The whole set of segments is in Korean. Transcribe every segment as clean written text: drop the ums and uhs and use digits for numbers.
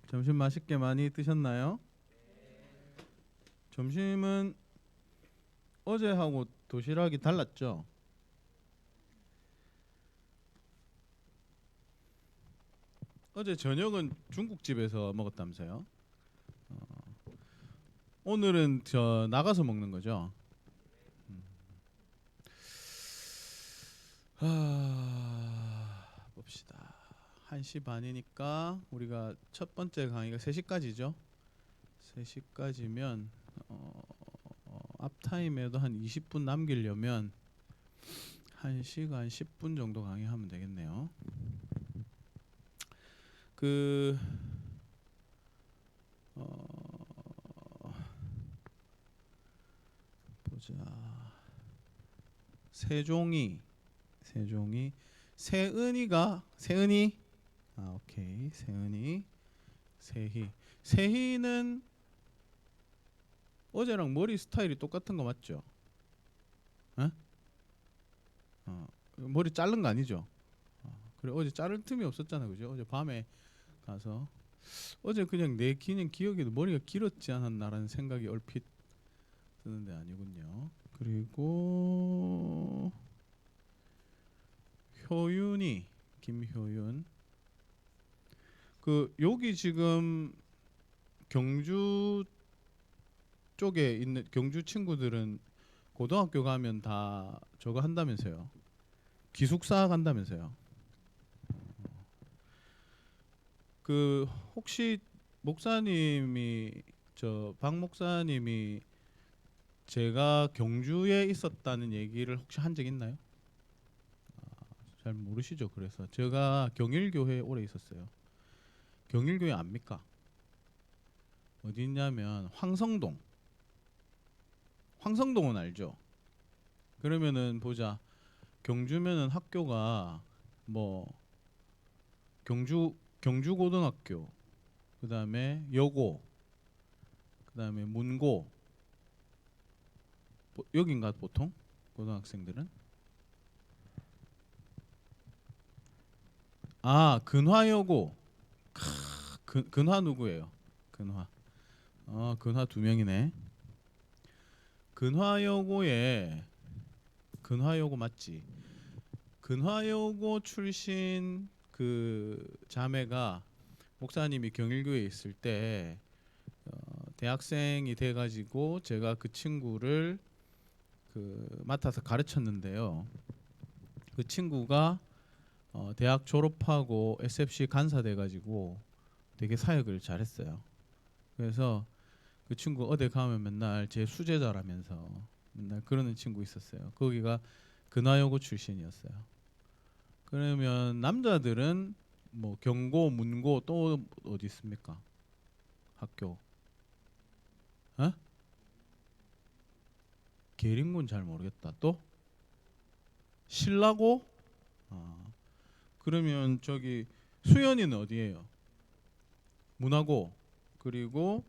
점심 맛있게 많이 드셨나요? 점심은 어제하고 도시락이 달랐죠? 어제 저녁은 중국집에서 먹었다면서요? 오늘은 저 나가서 먹는 거죠? 봅시다. 1시 반이니까 우리가 첫 번째 강의가 3시까지죠? 3시까지면 앞타임에도 한 20분 남기려면 1시간 10분 정도 강의하면 되겠네요. 보자. 세종이 세은이 오케이. 세희는 어제랑 머리 스타일이 똑같은 거 맞죠? 에? 머리 자른 거 아니죠? 그래 어제 자를 틈이 없었잖아, 그죠? 어제 밤에 가서 어제 그냥 그냥 기억에도 머리가 길었지 않았나라는 생각이 얼핏 드는데 아니군요. 그리고 김효윤 여기 지금 경주 쪽에 있는 경주 친구들은 고등학교 가면 다 저거 한다면서요. 기숙사 간다면서요. 혹시 박 목사님이 제가 경주에 있었다는 얘기를 혹시 한 적 있나요? 잘 모르시죠. 그래서 제가 경일교회에 오래 있었어요. 경일교회 압니까? 어디 있냐면 황성동은 알죠? 그러면은 보자. 경주면은 학교가 뭐 경주고등학교, 그다음에 여고, 그다음에 문고, 여긴가 보통 고등학생들은? 근화여고. 근화 누구예요? 근화 2명이네. 근화여고 맞지? 근화여고 출신 자매가 목사님이 경일교회에 있을 때 대학생이 돼가지고 제가 그 친구를 맡아서 가르쳤는데요. 그 친구가 대학 졸업하고 SFC 간사 돼가지고 되게 사역을 잘했어요. 그래서 그 친구 어디 가면 맨날 제 수제자라면서 맨날 그러는 친구 있었어요. 거기가 근화여고 출신이었어요. 그러면 남자들은 뭐 경고, 문고 또 어디 있습니까? 학교? 어? 계림군 잘 모르겠다. 또 신라고? 그러면 저기 수연이는 어디예요? 문화고. 그리고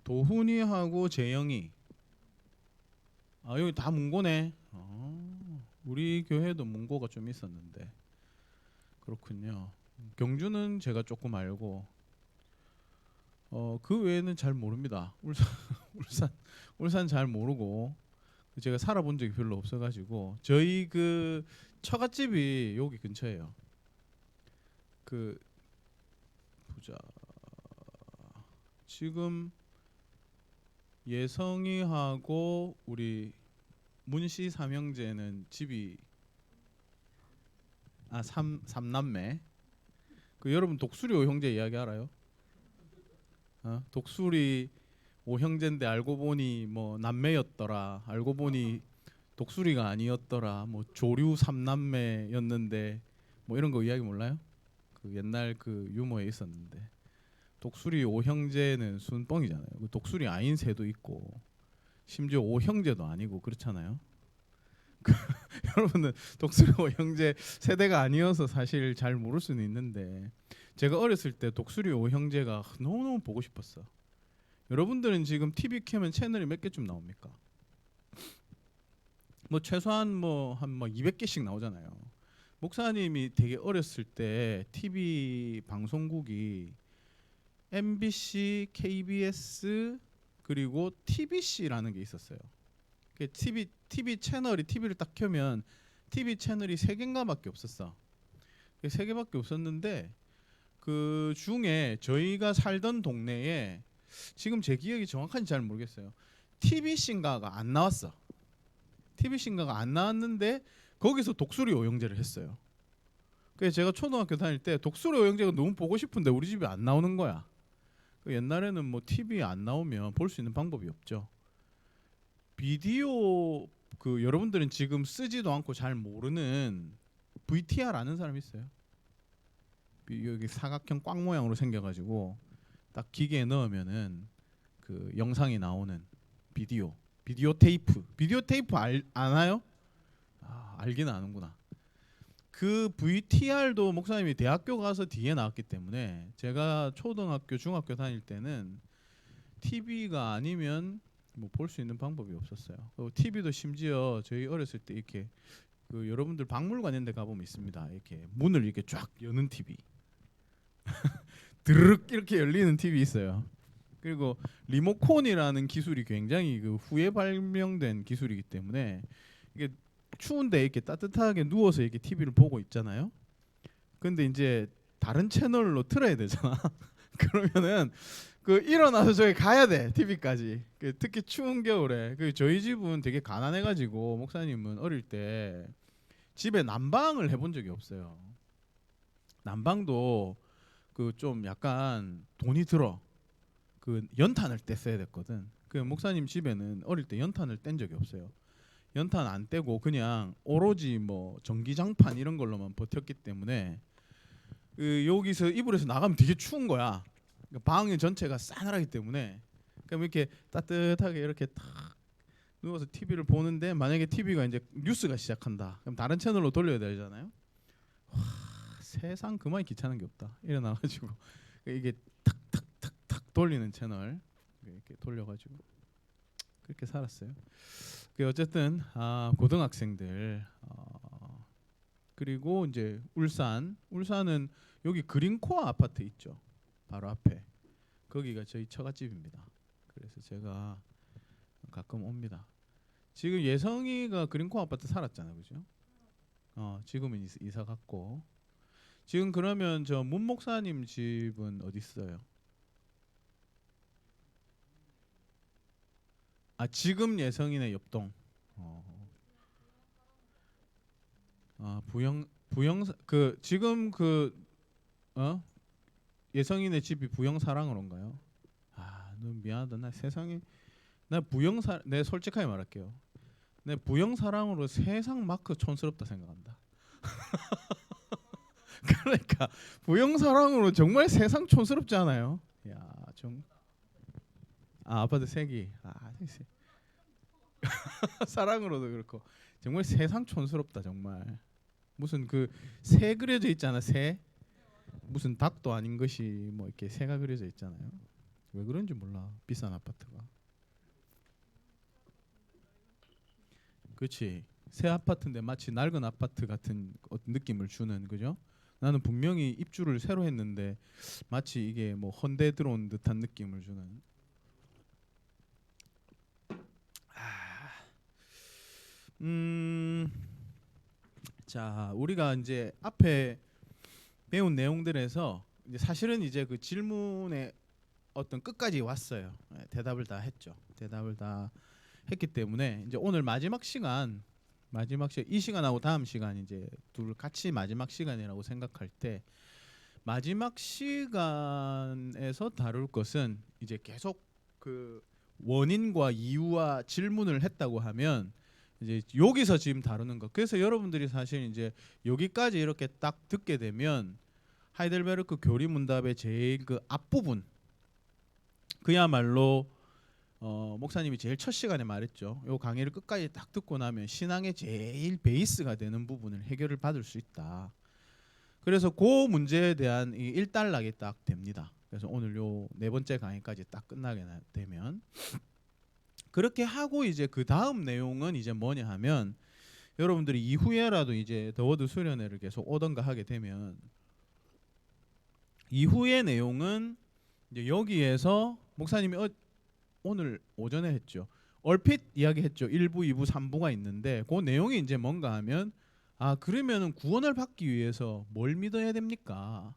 도훈이하고 재영이. 여기 다 문고네. 우리 교회도 문고가 좀 있었는데. 그렇군요. 경주는 제가 조금 알고 그 외에는 잘 모릅니다. 울산 잘 모르고 제가 살아본 적이 별로 없어가지고 저희 처갓집이 여기 근처예요. 보자. 지금 예성이하고 우리 문씨 삼형제는 집이 삼남매. 여러분 독수리 오형제 이야기 알아요? 독수리 오형제인데 알고 보니 뭐 남매였더라. 알고 보니 독수리가 아니었더라. 뭐 조류 삼남매였는데 뭐 이런 거 이야기 몰라요? 옛날 유머에 있었는데 독수리 오형제는 순뻥이잖아요. 독수리 아닌 새도 있고 심지어 오형제도 아니고 그렇잖아요. 여러분은 독수리 오형제 세대가 아니어서 사실 잘 모를 수는 있는데 제가 어렸을 때 독수리 오형제가 너무너무 보고 싶었어. 여러분들은 지금 TV 켜면 채널이 몇 개쯤 나옵니까? 뭐 최소한 한 200개씩 나오잖아요. 목사님이 되게 어렸을 때 TV 방송국이 MBC, KBS 그리고 TBC라는 게 있었어요. 그 TV 채널이 TV를 딱 켜면 TV 채널이 세 개인가밖에 없었어. 세 개밖에 없었는데 그 중에 저희가 살던 동네에 지금 제 기억이 정확한지 잘 모르겠어요. TBC인가가 안 나왔어. TBC인가가 안 나왔는데 거기서 독수리 오영제를 했어요. 그래서 제가 초등학교 다닐 때 독수리 오영제가 너무 보고 싶은데 우리 집에 안 나오는 거야. 옛날에는 뭐 TV에 안 나오면 볼 수 있는 방법이 없죠. 비디오 그 여러분들은 지금 쓰지도 않고 잘 모르는 VTR 아는 사람 있어요? 여기 사각형 꽉 모양으로 생겨가지고 딱 기계에 넣으면은 그 영상이 나오는 비디오 테이프 아나요? 알기는 아는구나. 그 VTR도 목사님이 대학교 가서 뒤에 나왔기 때문에 제가 초등학교 중학교 다닐 때는 TV가 아니면 뭐 볼 수 있는 방법이 없었어요. TV도 심지어 저희 어렸을 때 이렇게 그 여러분들 박물관 이런 데 가보면 있습니다. 이렇게 문을 이렇게 쫙 여는 TV 드르륵 이렇게 열리는 TV 있어요. 그리고 리모컨이라는 기술이 굉장히 그 후에 발명된 기술이기 때문에 이게 추운데 이렇게 따뜻하게 누워서 이렇게 TV를 보고 있잖아요. 근데 이제 다른 채널로 틀어야 되잖아. 그러면은 그 일어나서 저기 가야 돼 TV까지. 특히 추운 겨울에. 저희 집은 되게 가난해가지고 목사님은 어릴 때 집에 난방을 해본 적이 없어요. 난방도 그 좀 약간 돈이 들어. 그 연탄을 뗐어야 됐거든. 그 목사님 집에는 어릴 때 연탄을 뗀 적이 없어요. 연탄 안 떼고 그냥 오로지 뭐 전기장판 이런 걸로만 버텼기 때문에 여기서 이불에서 나가면 되게 추운 거야. 방 전체가 싸늘하기 때문에 그럼 이렇게 따뜻하게 이렇게 탁 누워서 TV를 보는데 만약에 TV가 이제 뉴스가 시작한다. 그럼 다른 채널로 돌려야 되잖아요. 와, 세상 그만 귀찮은 게 없다. 일어나가지고 이게 탁탁탁탁 돌리는 채널 이렇게 돌려가지고 그렇게 살았어요. 어쨌든 고등학생들 그리고 이제 울산은 여기 그린코어 아파트 있죠. 바로 앞에 거기가 저희 처갓집입니다. 그래서 제가 가끔 옵니다. 지금 예성이가 그린코어 아파트 살았잖아요, 그죠? 지금은 이사 갔고 지금 그러면 저 문 목사님 집은 어디 있어요? 지금 예성이네 옆동. 부영 그 지금 예성이네 집이 부영 사랑으로인가요? 너무 미안하다. 나 세상에 내 솔직하게 말할게요. 내 부영 사랑으로 세상 마크 촌스럽다 생각한다. 그러니까 부영 사랑으로 정말 세상 촌스럽지 않아요? 야, 아파트 색이 사랑으로도 그렇고 정말 세상 촌스럽다 정말. 무슨 그 새 그려져 있잖아. 새 무슨 닭도 아닌 것이 뭐 이렇게 새가 그려져 있잖아요. 왜 그런지 몰라. 비싼 아파트가. 그렇지. 새 아파트인데 마치 낡은 아파트 같은 느낌을 주는 그죠? 나는 분명히 입주를 새로 했는데 마치 이게 뭐 헌데 들어온 듯한 느낌을 주는. 자, 우리가 이제 앞에 배운 내용들에서 이제 사실은 이제 그 질문의 어떤 끝까지 왔어요. 대답을 다 했죠. 대답을 다 했기 때문에 이제 오늘 마지막 시간 이 시간하고 다음 시간 이제 둘 같이 마지막 시간이라고 생각할 때 마지막 시간에서 다룰 것은 이제 계속 그 원인과 이유와 질문을 했다고 하면 이제 여기서 지금 다루는 것. 그래서 여러분들이 사실 이제 여기까지 이렇게 딱 듣게 되면 하이델베르크 교리문답의 제일 그 앞부분 그야말로 목사님이 제일 첫 시간에 말했죠. 요 강의를 끝까지 딱 듣고 나면 신앙의 제일 베이스가 되는 부분을 해결을 받을 수 있다. 그래서 그 문제에 대한 이 일단락이 딱 됩니다. 그래서 오늘 요 네 번째 강의까지 딱 끝나게 되면 그렇게 하고 이제 그 다음 내용은 이제 뭐냐 하면 여러분들이 이후에라도 이제 더워드 수련회를 계속 오던가 하게 되면 이후의 내용은 이제 여기에서 목사님이 오늘 오전에 했죠. 얼핏 이야기했죠. 1부, 2부, 3부가 있는데 그 내용이 이제 뭔가 하면 그러면은 구원을 받기 위해서 뭘 믿어야 됩니까?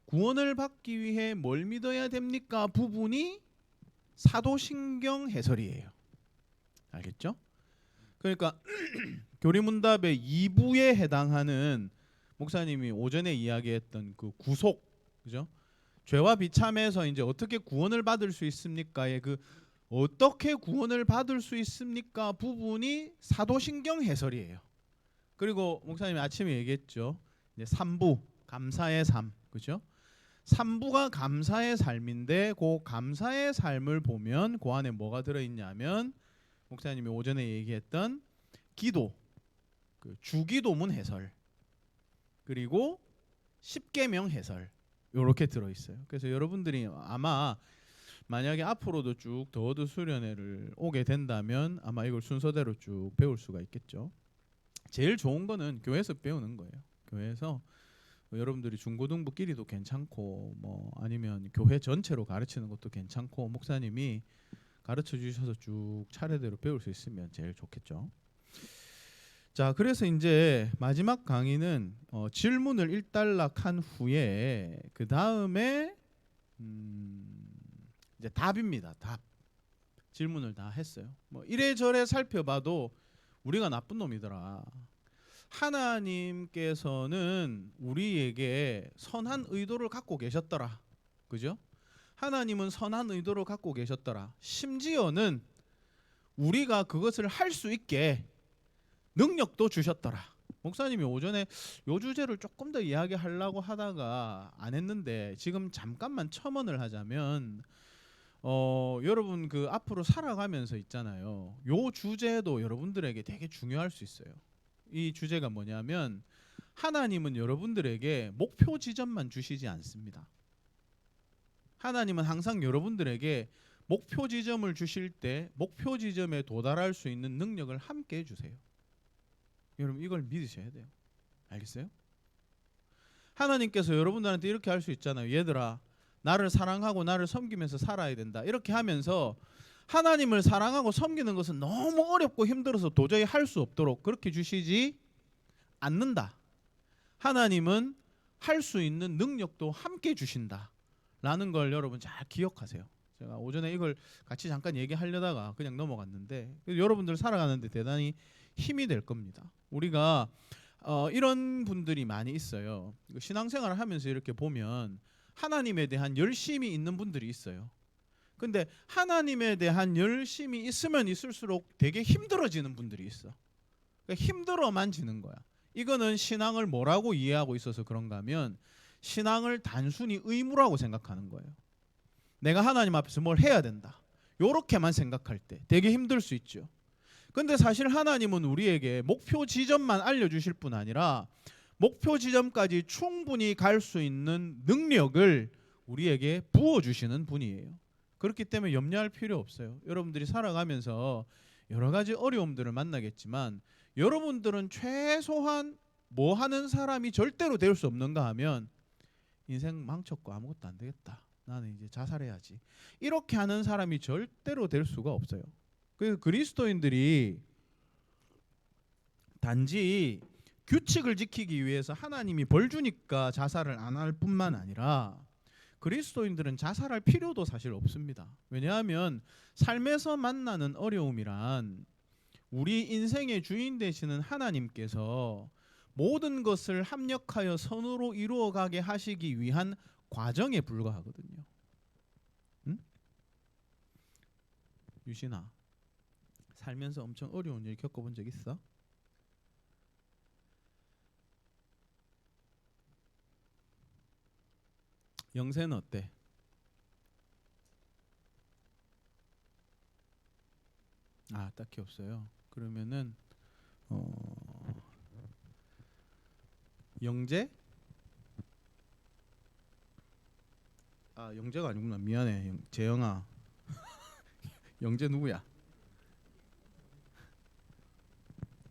구원을 받기 위해 뭘 믿어야 됩니까? 부분이 사도신경 해설이에요. 알겠죠? 그러니까 교리문답의 2부에 해당하는 목사님이 오전에 이야기했던 그 구속, 그죠? 죄와 비참해서 이제 어떻게 구원을 받을 수 있습니까의 그 어떻게 구원을 받을 수 있습니까 부분이 사도신경 해설이에요. 그리고 목사님이 아침에 얘기했죠. 이제 3부 감사의 삶, 그죠? 3부가 감사의 삶인데 그 감사의 삶을 보면 그 안에 뭐가 들어있냐면 목사님이 오전에 얘기했던 기도, 그 주기도문 해설, 그리고 십계명 해설 이렇게 들어있어요. 그래서 여러분들이 아마 만약에 앞으로도 쭉 더워드 수련회를 오게 된다면 아마 이걸 순서대로 쭉 배울 수가 있겠죠. 제일 좋은 거는 교회에서 배우는 거예요. 교회에서 여러분들이 중고등부끼리도 괜찮고 뭐 아니면 교회 전체로 가르치는 것도 괜찮고 목사님이 가르쳐 주셔서 쭉 차례대로 배울 수 있으면 제일 좋겠죠. 자, 그래서 이제 마지막 강의는 질문을 일단락한 후에 그 다음에 이제 답입니다. 답. 질문을 다 했어요. 뭐 이래저래 살펴봐도 우리가 나쁜 놈이더라. 하나님께서는 우리에게 선한 의도를 갖고 계셨더라. 그죠? 하나님은 선한 의도를 갖고 계셨더라. 심지어는 우리가 그것을 할 수 있게 능력도 주셨더라. 목사님이 오전에 요 주제를 조금 더 이야기하려고 하다가 안 했는데 지금 잠깐만 첨언을 하자면 여러분 그 앞으로 살아가면서 있잖아요. 요 주제도 여러분들에게 되게 중요할 수 있어요. 이 주제가 뭐냐면 하나님은 여러분들에게 목표 지점만 주시지 않습니다. 하나님은 항상 여러분들에게 목표 지점을 주실 때 목표 지점에 도달할 수 있는 능력을 함께 해주세요. 여러분 이걸 믿으셔야 돼요. 알겠어요? 하나님께서 여러분들한테 이렇게 할 수 있잖아요. 얘들아 나를 사랑하고 나를 섬기면서 살아야 된다. 이렇게 하면서 하나님을 사랑하고 섬기는 것은 너무 어렵고 힘들어서 도저히 할 수 없도록 그렇게 주시지 않는다. 하나님은 할 수 있는 능력도 함께 주신다 라는 걸 여러분 잘 기억하세요. 제가 오전에 이걸 같이 잠깐 얘기하려다가 그냥 넘어갔는데 여러분들 살아가는데 대단히 힘이 될 겁니다. 우리가 이런 분들이 많이 있어요. 신앙생활을 하면서 이렇게 보면 하나님에 대한 열심이 있는 분들이 있어요. 근데 하나님에 대한 열심이 있으면 있을수록 되게 힘들어지는 분들이 있어. 그러니까 힘들어만 지는 거야. 이거는 신앙을 뭐라고 이해하고 있어서 그런가 하면 신앙을 단순히 의무라고 생각하는 거예요. 내가 하나님 앞에서 뭘 해야 된다. 요렇게만 생각할 때 되게 힘들 수 있죠. 근데 사실 하나님은 우리에게 목표 지점만 알려주실 뿐 아니라 목표 지점까지 충분히 갈 수 있는 능력을 우리에게 부어주시는 분이에요. 그렇기 때문에 염려할 필요 없어요. 여러분들이 살아가면서 여러 가지 어려움들을 만나겠지만 여러분들은 최소한 뭐 하는 사람이 절대로 될 수 없는가 하면 인생 망쳤고 아무것도 안 되겠다. 나는 이제 자살해야지. 이렇게 하는 사람이 절대로 될 수가 없어요. 그래서 그리스도인들이 단지 규칙을 지키기 위해서 하나님이 벌 주니까 자살을 안 할 뿐만 아니라 그리스도인들은 자살할 필요도 사실 없습니다. 왜냐하면 삶에서 만나는 어려움이란 우리 인생의 주인 되시는 하나님께서 모든 것을 합력하여 선으로 이루어가게 하시기 위한 과정에 불과하거든요. 응? 유신아, 살면서 엄청 어려운 일 겪어본 적 있어? 영세는 어때? 딱히 없어요. 그러면은 영재? 영재가 아니구나. 미안해. 재영아. 영재 누구야?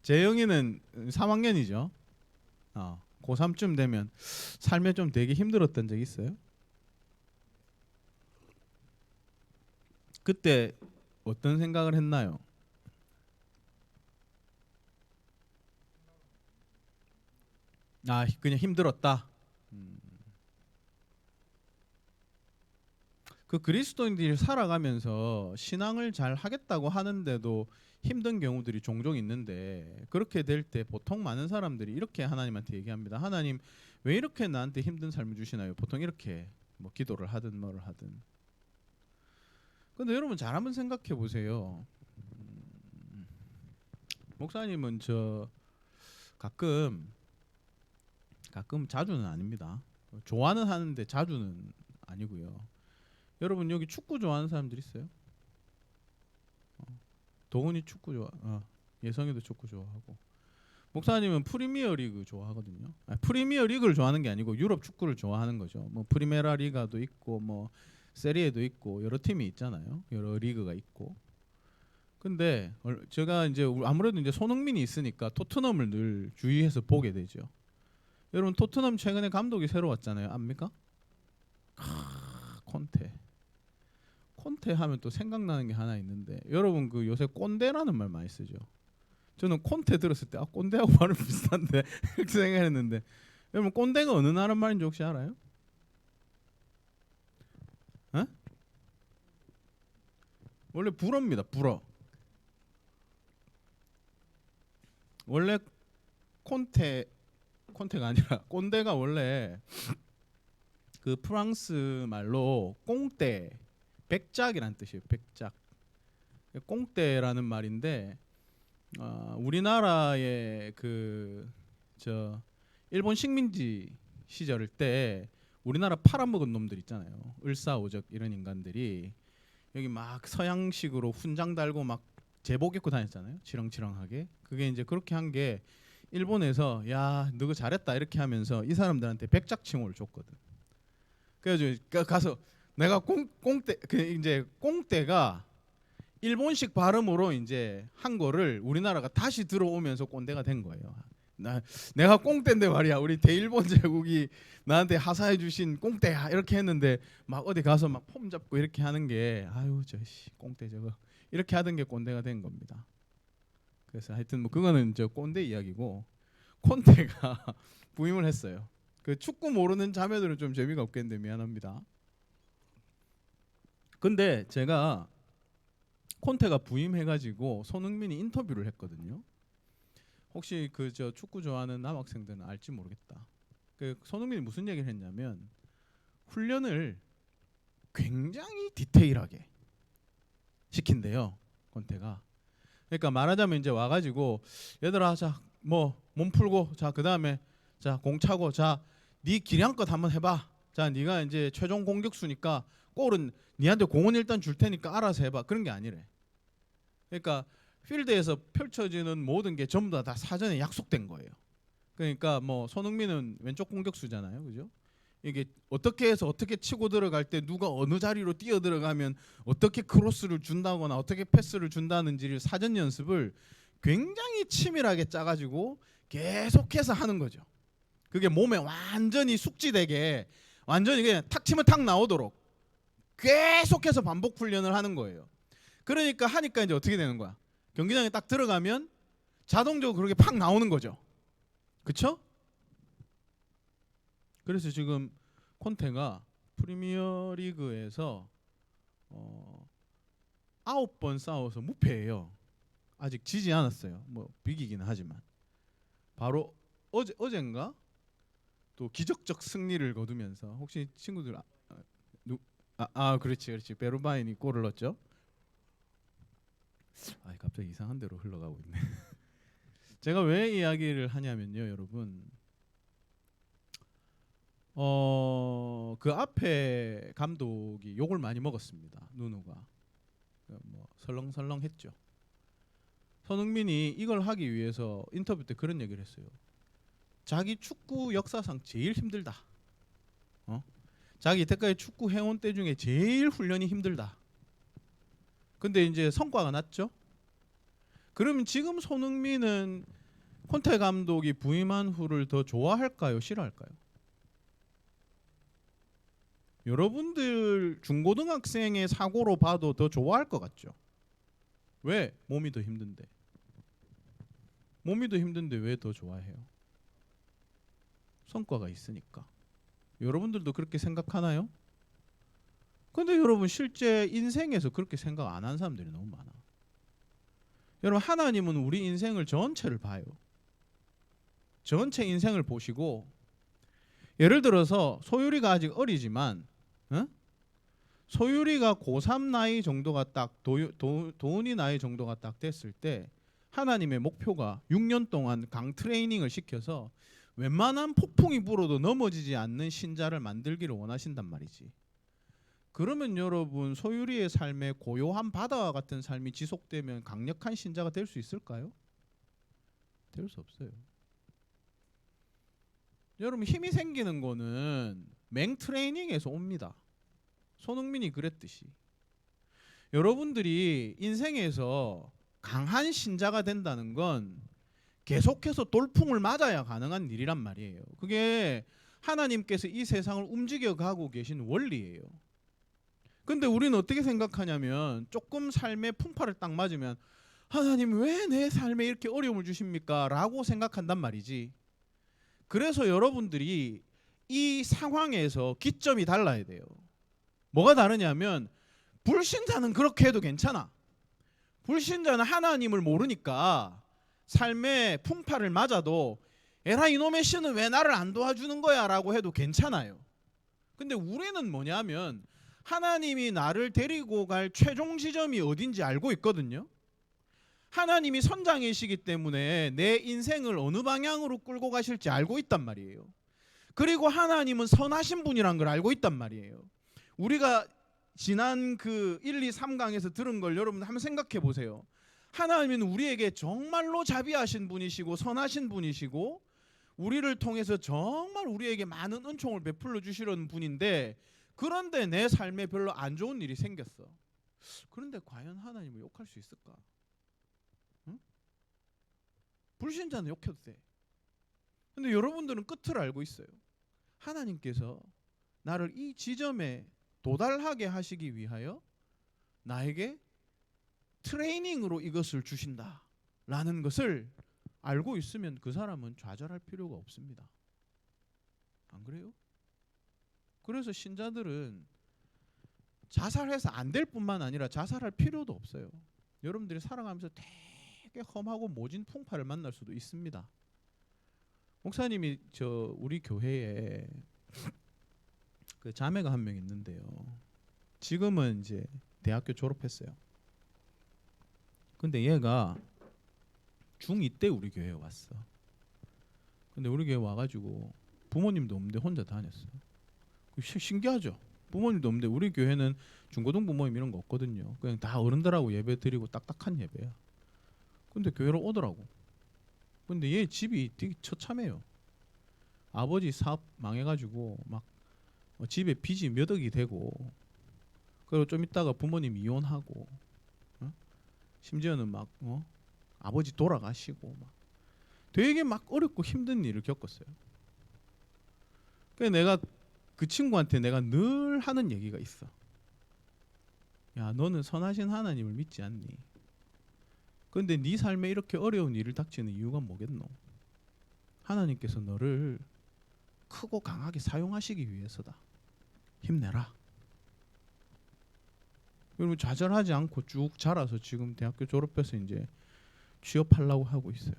재영이는 3학년이죠. 고3쯤 되면 삶에 좀 되게 힘들었던 적 있어요? 그때 어떤 생각을 했나요? 그냥 힘들었다. 그 그리스도인들이 살아가면서 신앙을 잘 하겠다고 하는데도 힘든 경우들이 종종 있는데, 그렇게 될 때 보통 많은 사람들이 이렇게 하나님한테 얘기합니다. 하나님, 왜 이렇게 나한테 힘든 삶을 주시나요? 보통 이렇게 뭐 기도를 하든 뭐를 하든. 근데 여러분 잘 한번 생각해 보세요. 목사님은 저 가끔 자주는 아닙니다. 좋아는 하는데 자주는 아니고요. 여러분 여기 축구 좋아하는 사람들 있어요? 도훈이 축구 좋아. 예성이도 축구 좋아하고. 목사님은 프리미어 리그 좋아하거든요. 프리미어 리그를 좋아하는 게 아니고 유럽 축구를 좋아하는 거죠. 뭐 프리메라 리가도 있고 뭐 세리에도 있고 여러 팀이 있잖아요. 여러 리그가 있고. 근데 제가 이제 아무래도 이제 손흥민이 있으니까 토트넘을 늘 주의해서 보게 되죠. 여러분 토트넘 최근에 감독이 새로 왔잖아요. 압니까? 콘테 하면 또 생각나는 게 하나 있는데, 여러분 그 요새 꼰대라는 말 많이 쓰죠. 저는 콘테 들었을 때 꼰대하고 발음 비슷한데 이렇게 생각했는데, 여러분 꼰대가 어느 나라 말인지 혹시 알아요? 에? 원래 불어입니다. 불어. 원래 콘테가 아니라 꼰대가 원래 그 프랑스 말로 꽁떼, 백작이란 뜻이에요. 백작. 꽁떼라는 말인데, 우리나라의 그 저 일본 식민지 시절 때 우리나라 팔아먹은 놈들 있잖아요. 을사오적 이런 인간들이 여기 막 서양식으로 훈장 달고 막 제복 입고 다녔잖아요. 치렁치렁하게. 그게 이제 그렇게 한 게 일본에서 야 너가 잘했다 이렇게 하면서 이 사람들한테 백작 칭호를 줬거든. 그래가지고 가서 내가 꽁떼 그 이제 꽁떼가 일본식 발음으로 이제 한 거를 우리나라가 다시 들어오면서 꼰대가 된 거예요. 내가 꽁떼인데 말이야. 우리 대일본 제국이 나한테 하사해 주신 꽁떼야 이렇게 했는데 막 어디 가서 막 폼 잡고 이렇게 하는 게 아유 저씨 꽁떼 저거 이렇게 하던 게 꼰대가 된 겁니다. 그래서 하여튼 뭐 그거는 저 꼰대 이야기고, 콘테가 부임을 했어요. 그 축구 모르는 자매들은 좀 재미가 없겠는데 미안합니다. 근데 제가 콘테가 부임해가지고 손흥민이 인터뷰를 했거든요. 혹시 그 저 축구 좋아하는 남학생들은 알지 모르겠다. 그 손흥민이 무슨 얘기를 했냐면 훈련을 굉장히 디테일하게 시킨대요. 콘테가. 그러니까 말하자면 이제 와가지고 얘들아 자 뭐 몸 풀고 자 그다음에 자 공 차고 자 네 기량껏 한번 해봐. 자 네가 이제 최종 공격수니까 골은 니한테 공은 일단 줄 테니까 알아서 해봐. 그런 게 아니래. 그러니까 필드에서 펼쳐지는 모든 게 전부 다 사전에 약속된 거예요. 그러니까 뭐 손흥민은 왼쪽 공격수잖아요, 그죠? 이게 어떻게 해서 어떻게 치고 들어갈 때 누가 어느 자리로 뛰어 들어가면 어떻게 크로스를 준다거나 어떻게 패스를 준다는지를 사전 연습을 굉장히 치밀하게 짜가지고 계속해서 하는 거죠. 그게 몸에 완전히 숙지되게 완전히 그냥 탁 치면 탁 나오도록 계속해서 반복 훈련을 하는 거예요. 그러니까 하니까 이제 어떻게 되는 거야? 경기장에 딱 들어가면 자동적으로 그렇게 팍 나오는 거죠. 그쵸? 그래서 지금 콘테가 프리미어 리그에서 9번 싸워서 무패예요. 아직 지지 않았어요. 뭐 비기기는 하지만 바로 어젠가 또 기적적 승리를 거두면서, 혹시 친구들 그렇지 베르바인이 골을 넣었죠. 갑자기 이상한 데로 흘러가고 있네. 제가 왜 이야기를 하냐면요, 여러분. 그 앞에 감독이 욕을 많이 먹었습니다. 누누가 뭐 설렁설렁했죠. 손흥민이 이걸 하기 위해서 인터뷰 때 그런 얘기를 했어요. 자기 축구 역사상 제일 힘들다. 자기 이때까지 축구 해온 때 중에 제일 훈련이 힘들다. 근데 이제 성과가 났죠. 그러면 지금 손흥민은 콘테 감독이 부임한 후를 더 좋아할까요? 싫어할까요? 여러분들 중고등학생의 사고로 봐도 더 좋아할 것 같죠? 왜? 몸이 더 힘든데. 몸이 더 힘든데 왜 더 좋아해요? 성과가 있으니까. 여러분들도 그렇게 생각하나요? 근데 여러분 실제 인생에서 그렇게 생각 안 한 사람들이 너무 많아. 여러분 하나님은 우리 인생을 전체를 봐요. 전체 인생을 보시고 예를 들어서 소율이가 아직 어리지만 소율이가 고3 나이 정도가 딱 도훈이 나이 정도가 딱 됐을 때 하나님의 목표가 6년 동안 강 트레이닝을 시켜서 웬만한 폭풍이 불어도 넘어지지 않는 신자를 만들기를 원하신단 말이지. 그러면 여러분 소율이의 삶에 고요한 바다와 같은 삶이 지속되면 강력한 신자가 될 수 있을까요? 될 수 없어요. 여러분 힘이 생기는 거는 맹 트레이닝에서 옵니다. 손흥민이 그랬듯이 여러분들이 인생에서 강한 신자가 된다는 건 계속해서 돌풍을 맞아야 가능한 일이란 말이에요. 그게 하나님께서 이 세상을 움직여가고 계신 원리예요. 근데 우리는 어떻게 생각하냐면 조금 삶의 풍파를 딱 맞으면 하나님 왜 내 삶에 이렇게 어려움을 주십니까? 라고 생각한단 말이지. 그래서 여러분들이 이 상황에서 기점이 달라야 돼요. 뭐가 다르냐면 불신자는 그렇게 해도 괜찮아. 불신자는 하나님을 모르니까 삶의 풍파를 맞아도 에라 이놈의 신은 왜 나를 안 도와주는 거야 라고 해도 괜찮아요. 근데 우리는 뭐냐면 하나님이 나를 데리고 갈 최종 지점이 어딘지 알고 있거든요. 하나님이 선장이시기 때문에 내 인생을 어느 방향으로 끌고 가실지 알고 있단 말이에요. 그리고 하나님은 선하신 분이란 걸 알고 있단 말이에요. 우리가 지난 그 1, 2, 3강에서 들은 걸 여러분 한번 생각해 보세요. 하나님은 우리에게 정말로 자비하신 분이시고 선하신 분이시고 우리를 통해서 정말 우리에게 많은 은총을 베풀어 주시려는 분인데 그런데 내 삶에 별로 안 좋은 일이 생겼어. 그런데 과연 하나님을 욕할 수 있을까? 응? 불신자는 욕해도 돼. 근데 여러분들은 끝을 알고 있어요. 하나님께서 나를 이 지점에 도달하게 하시기 위하여 나에게 트레이닝으로 이것을 주신다라는 것을 알고 있으면 그 사람은 좌절할 필요가 없습니다. 안 그래요? 그래서 신자들은 자살해서 안 될 뿐만 아니라 자살할 필요도 없어요. 여러분들이 살아가면서 되게 험하고 모진 풍파를 만날 수도 있습니다. 목사님이 우리 교회에 그 자매가 한 명 있는데요. 지금은 이제 대학교 졸업했어요. 근데 얘가 중2 때 우리 교회에 왔어. 근데 우리 교회 와가지고 부모님도 없는데 혼자 다녔어. 신기하죠? 부모님도 없는데 우리 교회는 중고등 부모님 이런 거 없거든요. 그냥 다 어른들하고 예배 드리고 딱딱한 예배야. 근데 교회로 오더라고. 근데 얘 집이 되게 처참해요. 아버지 사업 망해가지고 막 집에 빚이 몇 억이 되고 그리고 좀 있다가 부모님 이혼하고 심지어는 막 아버지 돌아가시고 막 되게 막 어렵고 힘든 일을 겪었어요. 그래서 내가 그 친구한테 내가 늘 하는 얘기가 있어. 야, 너는 선하신 하나님을 믿지 않니? 그런데 네 삶에 이렇게 어려운 일을 닥치는 이유가 뭐겠노? 하나님께서 너를 크고 강하게 사용하시기 위해서다. 힘내라. 그리고 좌절하지 않고 쭉 자라서 지금 대학교 졸업해서 이제 취업하려고 하고 있어요.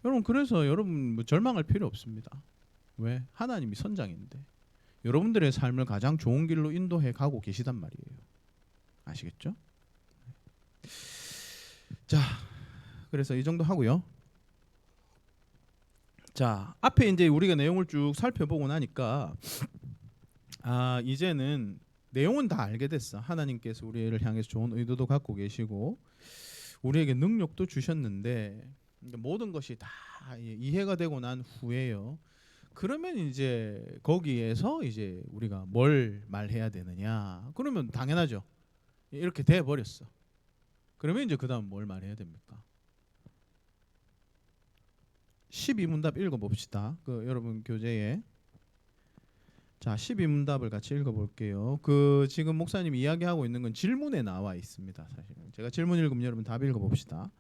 여러분 그래서 여러분 뭐 절망할 필요 없습니다. 왜? 하나님이 선장인데 여러분들의 삶을 가장 좋은 길로 인도해 가고 계시단 말이에요. 아시겠죠? 자, 그래서 이 정도 하고요. 자, 앞에 이제 우리가 내용을 쭉 살펴보고 나니까 이제는 내용은 다 알게 됐어. 하나님께서 우리를 향해서 좋은 의도도 갖고 계시고 우리에게 능력도 주셨는데 모든 것이 다 이해가 되고 난 후에요. 그러면 이제 거기에서 이제 우리가 뭘 말해야 되느냐? 그러면 당연하죠. 이렇게 돼 버렸어. 그러면 이제 그다음 뭘 말해야 됩니까? 12문답 읽어봅시다. 그 여러분 교재에 자 12문답을 같이 읽어볼게요. 그 지금 목사님이 이야기하고 있는 건 질문에 나와 있습니다. 사실은 제가 질문 읽으면 여러분 답 읽어봅시다.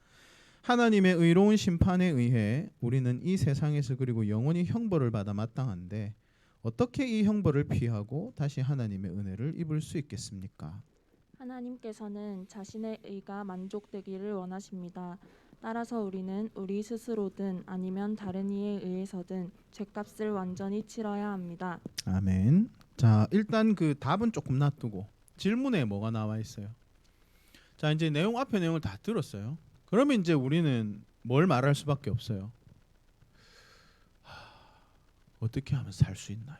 하나님의 의로운 심판에 의해 우리는 이 세상에서 그리고 영원히 형벌을 받아 마땅한데 어떻게 이 형벌을 피하고 다시 하나님의 은혜를 입을 수 있겠습니까? 하나님께서는 자신의 의가 만족되기를 원하십니다. 따라서 우리는 우리 스스로든 아니면 다른 이에 의해서든 죗값을 완전히 치러야 합니다. 아멘. 자 일단 그 답은 조금 놔두고 질문에 뭐가 나와 있어요? 자 이제 내용 앞에 내용을 다 들었어요. 그러면 이제 우리는 뭘 말할 수밖에 없어요. 어떻게 하면 살 수 있나요?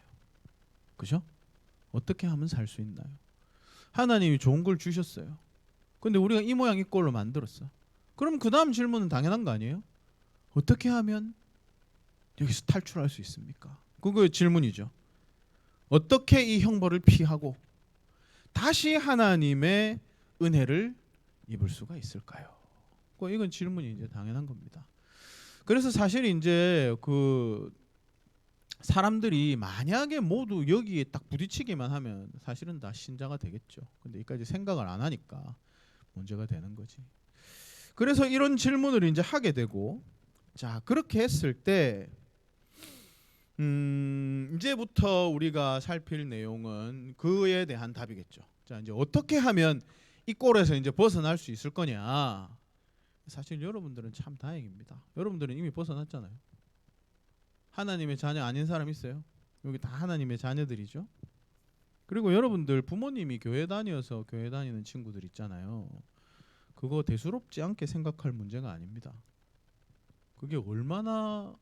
그죠? 어떻게 하면 살 수 있나요? 하나님이 좋은 걸 주셨어요. 근데 우리가 이 모양 이 꼴로 만들었어. 그럼 그 다음 질문은 당연한 거 아니에요? 어떻게 하면 여기서 탈출할 수 있습니까? 그거 질문이죠. 어떻게 이 형벌을 피하고 다시 하나님의 은혜를 입을 수가 있을까요? 이건 질문이 이제 당연한 겁니다. 그래서 사실 이제 그 사람들이 만약에 모두 여기에 딱 부딪히기만 하면 사실은 다 신자가 되겠죠. 근데 여기까지 생각을 안 하니까 문제가 되는 거지. 그래서 이런 질문을 이제 하게 되고, 자 그렇게 했을 때 이제부터 우리가 살필 내용은 그에 대한 답이겠죠. 자 이제 어떻게 하면 이 꼴에서 이제 벗어날 수 있을 거냐? 사실 여러분들은 참 다행입니다. 여러분들은 이미 벗어났잖아요. 하나님의 자녀 아닌 사람 있어요? 여기 다 하나님의 자녀들이죠. 그리고 여러분들 부모님이 교회 다녀서 교회 다니는 친구들 있잖아요. 그거 대수롭지 않게 생각할 문제가 아닙니다. 그게 얼마나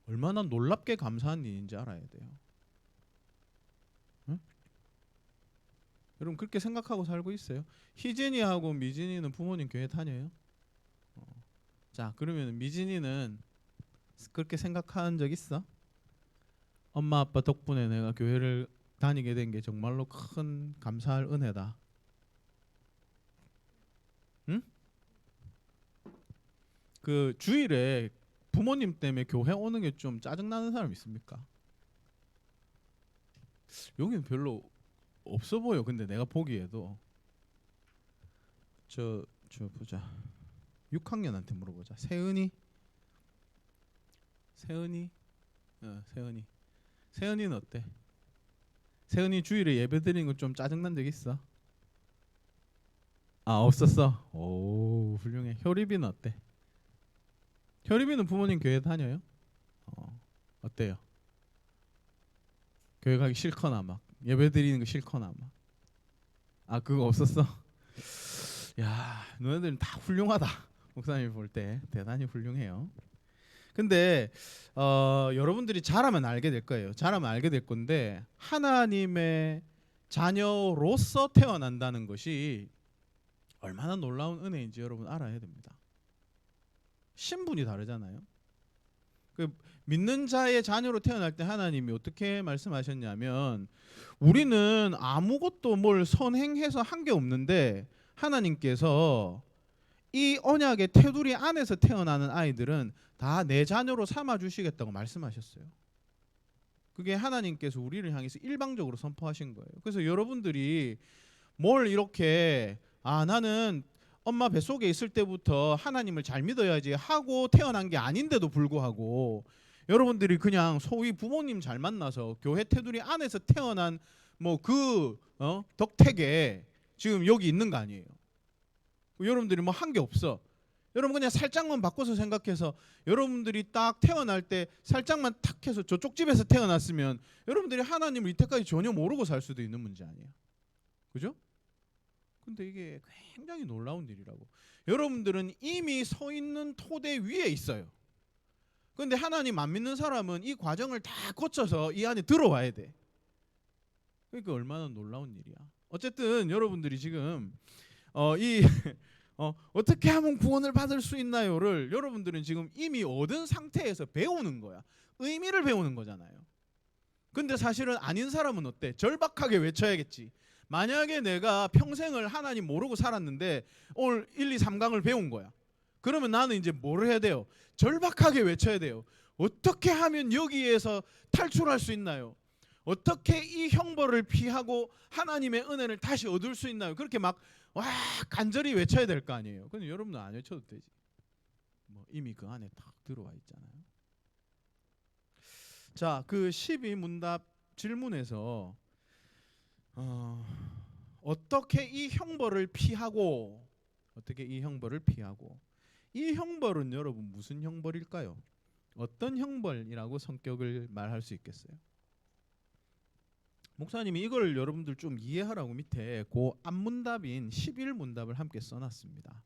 놀랍게 감사한 일인지 알아야 돼요. 응? 여러분 그렇게 생각하고 살고 있어요? 희진이하고 미진이는 부모님 교회 다녀요? 자 그러면 미진이는 그렇게 생각한 적 있어? 엄마 아빠 덕분에 내가 교회를 다니게 된 게 정말로 큰 감사할 은혜다. 응? 그 주일에 부모님 때문에 교회 오는 게 좀 짜증나는 사람 있습니까? 여기는 별로 없어 보여. 근데 내가 보기에도 저 보자. 6학년한테 물어보자. 세은이. 세은이는 어때? 세은이 주일에 예배 드리는 거 좀 짜증난 적 있어? 아 없었어. 오 훌륭해. 효리비는 어때? 효리비는 부모님 교회 다녀요? 어때요? 교회 가기 싫거나 막 예배 드리는 거 싫거나 막. 아 그거 없었어? 야 너네들은 다 훌륭하다. 목사님 볼 때 대단히 훌륭해요. 근데 여러분들이 잘하면 알게 될 거예요. 잘하면 알게 될 건데 하나님의 자녀로서 태어난다는 것이 얼마나 놀라운 은혜인지 여러분 알아야 됩니다. 신분이 다르잖아요. 그 믿는 자의 자녀로 태어날 때 하나님이 어떻게 말씀하셨냐면 우리는 아무것도 뭘 선행해서 한 게 없는데 하나님께서 이 언약의 테두리 안에서 태어나는 아이들은 다 내 자녀로 삼아 주시겠다고 말씀하셨어요. 그게 하나님께서 우리를 향해서 일방적으로 선포하신 거예요. 그래서 여러분들이 뭘 이렇게 나는 엄마 뱃속에 있을 때부터 하나님을 잘 믿어야지 하고 태어난 게 아닌데도 불구하고 여러분들이 그냥 소위 부모님 잘 만나서 교회 테두리 안에서 태어난 뭐 그 덕택에 지금 여기 있는 거 아니에요. 여러분들이 뭐 한 게 없어. 여러분 그냥 살짝만 바꿔서 생각해서 여러분들이 딱 태어날 때 살짝만 탁 해서 저쪽 집에서 태어났으면 여러분들이 하나님을 이때까지 전혀 모르고 살 수도 있는 문제 아니에요. 그죠? 근데 이게 굉장히 놀라운 일이라고. 여러분들은 이미 서 있는 토대 위에 있어요. 근데 하나님 안 믿는 사람은 이 과정을 다 거쳐서 이 안에 들어와야 돼. 그러니까 얼마나 놀라운 일이야. 어쨌든 여러분들이 지금 어떻게 하면 구원을 받을 수 있나요를 여러분들은 지금 이미 얻은 상태에서 배우는 거야. 의미를 배우는 거잖아요. 근데 사실은 아닌 사람은 어때? 절박하게 외쳐야겠지. 만약에 내가 평생을 하나님 모르고 살았는데 오늘 1, 2, 3강을 배운 거야. 그러면 나는 이제 뭐를 해야 돼요? 절박하게 외쳐야 돼요. 어떻게 하면 여기에서 탈출할 수 있나요? 어떻게 이 형벌을 피하고 하나님의 은혜를 다시 얻을 수 있나요? 그렇게 막 와 간절히 외쳐야 될 거 아니에요. 근데 여러분은 안 외쳐도 되지. 뭐 이미 그 안에 탁 들어와 있잖아요. 자, 그 12문답 질문에서 어떻게 이 형벌을 피하고 이 형벌은 여러분 무슨 형벌일까요? 어떤 형벌이라고 성격을 말할 수 있겠어요? 목사님이 이걸 여러분들 좀 이해하라고 밑에 그 앞문답인 11문답을 함께 써놨습니다.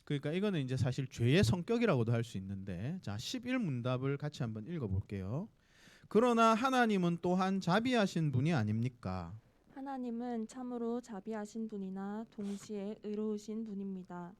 그러니까 이거는 이제 사실 죄의 성격이라고도 할 수 있는데, 자 11문답을 같이 한번 읽어볼게요. 그러나 하나님은 또한 자비하신 분이 아닙니까? 하나님은 참으로 자비하신 분이나 동시에 의로우신 분입니다.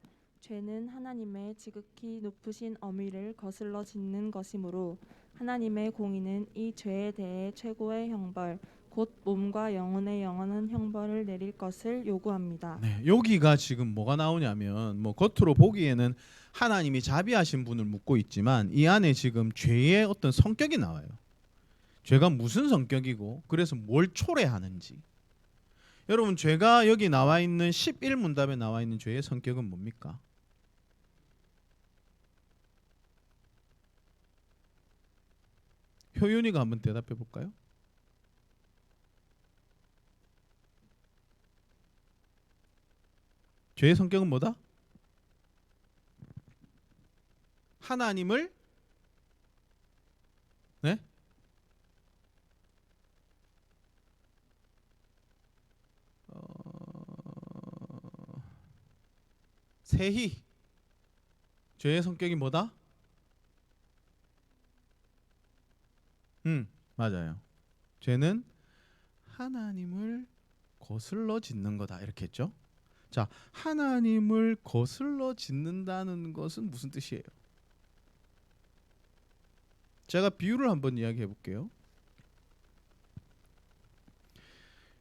죄는 하나님의 지극히 높으신 엄위를 거슬러 짓는 것이므로 하나님의 공의는 이 죄에 대해 최고의 형벌, 곧 몸과 영혼의 영원한 형벌을 내릴 것을 요구합니다. 네, 여기가 지금 뭐가 나오냐면 뭐 겉으로 보기에는 하나님이 자비하신 분을 묻고 있지만 이 안에 지금 죄의 어떤 성격이 나와요. 죄가 무슨 성격이고 그래서 뭘 초래하는지. 여러분 죄가 여기 나와 있는 11문답에 나와 있는 죄의 성격은 뭡니까? 효윤이가 한번 대답해 볼까요? 죄의 성격은 뭐다? 하나님을 네? 세희 죄의 성격이 뭐다? 맞아요. 죄는 하나님을 거슬러 짓는 거다 이렇게 했죠. 자, 하나님을 거슬러 짓는다는 것은 무슨 뜻이에요? 제가 비유를 한번 이야기해 볼게요.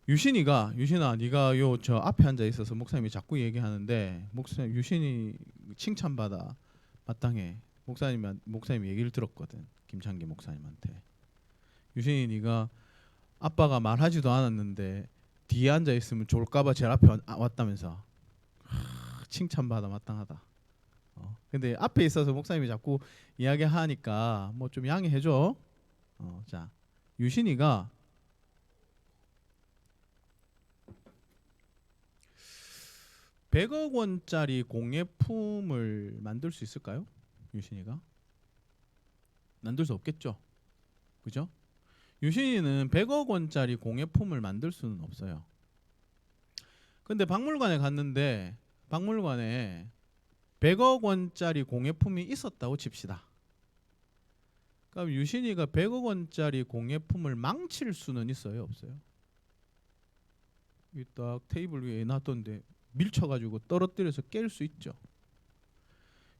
유신아 네가 요 저 앞에 앉아 있어서 목사님이 자꾸 얘기하는데 목사님 유신이 칭찬받아 마땅해. 목사님 얘기를 들었거든. 김창기 목사님한테. 유신이 네가 아빠가 말하지도 않았는데 뒤에 앉아 있으면 좋을까봐 제일 앞에 왔다면서. 칭찬받아 마땅하다. 근데 앞에 있어서 목사님이 자꾸 이야기하니까 뭐 좀 양해해줘. 자, 유신이가 100억 원짜리 공예품을 만들 수 있을까요? 유신이가 만들 수 없겠죠. 그죠? 유신이는 100억 원짜리 공예품을 만들 수는 없어요. 근데 박물관에 갔는데 박물관에 100억 원짜리 공예품이 있었다고 칩시다. 그럼 유신이가 100억 원짜리 공예품을 망칠 수는 있어요, 없어요? 이 딱 테이블 위에 놨던데 밀쳐가지고 떨어뜨려서 깰 수 있죠.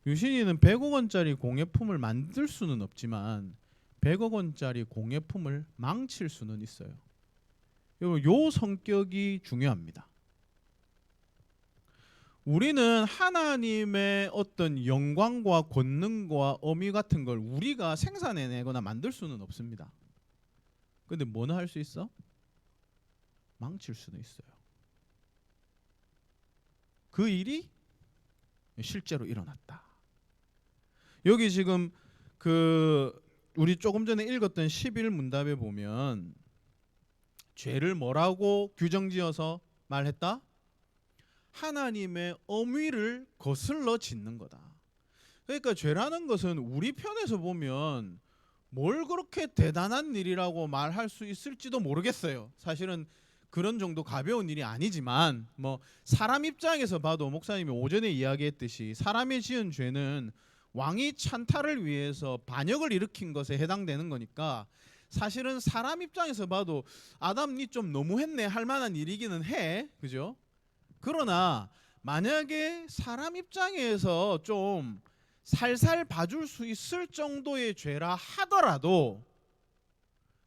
유신이는 100억 원짜리 공예품을 만들 수는 없지만 100억 원짜리 공예품을 망칠 수는 있어요. 요 성격이 중요합니다. 우리는 하나님의 어떤 영광과 권능과 어미 같은 걸 우리가 생산해내거나 만들 수는 없습니다. 근데 뭐는 할 수 있어? 망칠 수는 있어요. 그 일이 실제로 일어났다. 여기 지금 우리 조금 전에 읽었던 11문답에 보면 죄를 뭐라고 규정지어서 말했다? 하나님의 엄위를 거슬러 짓는 거다. 그러니까 죄라는 것은 우리 편에서 보면 뭘 그렇게 대단한 일이라고 말할 수 있을지도 모르겠어요. 사실은 그런 정도 가벼운 일이 아니지만 뭐 사람 입장에서 봐도 목사님이 오전에 이야기했듯이 사람이 지은 죄는 왕이 찬탈을 위해서 반역을 일으킨 것에 해당되는 거니까 사실은 사람 입장에서 봐도 아담 니 좀 너무했네 할 만한 일이기는 해. 그죠? 그러나 만약에 사람 입장에서 좀 살살 봐줄 수 있을 정도의 죄라 하더라도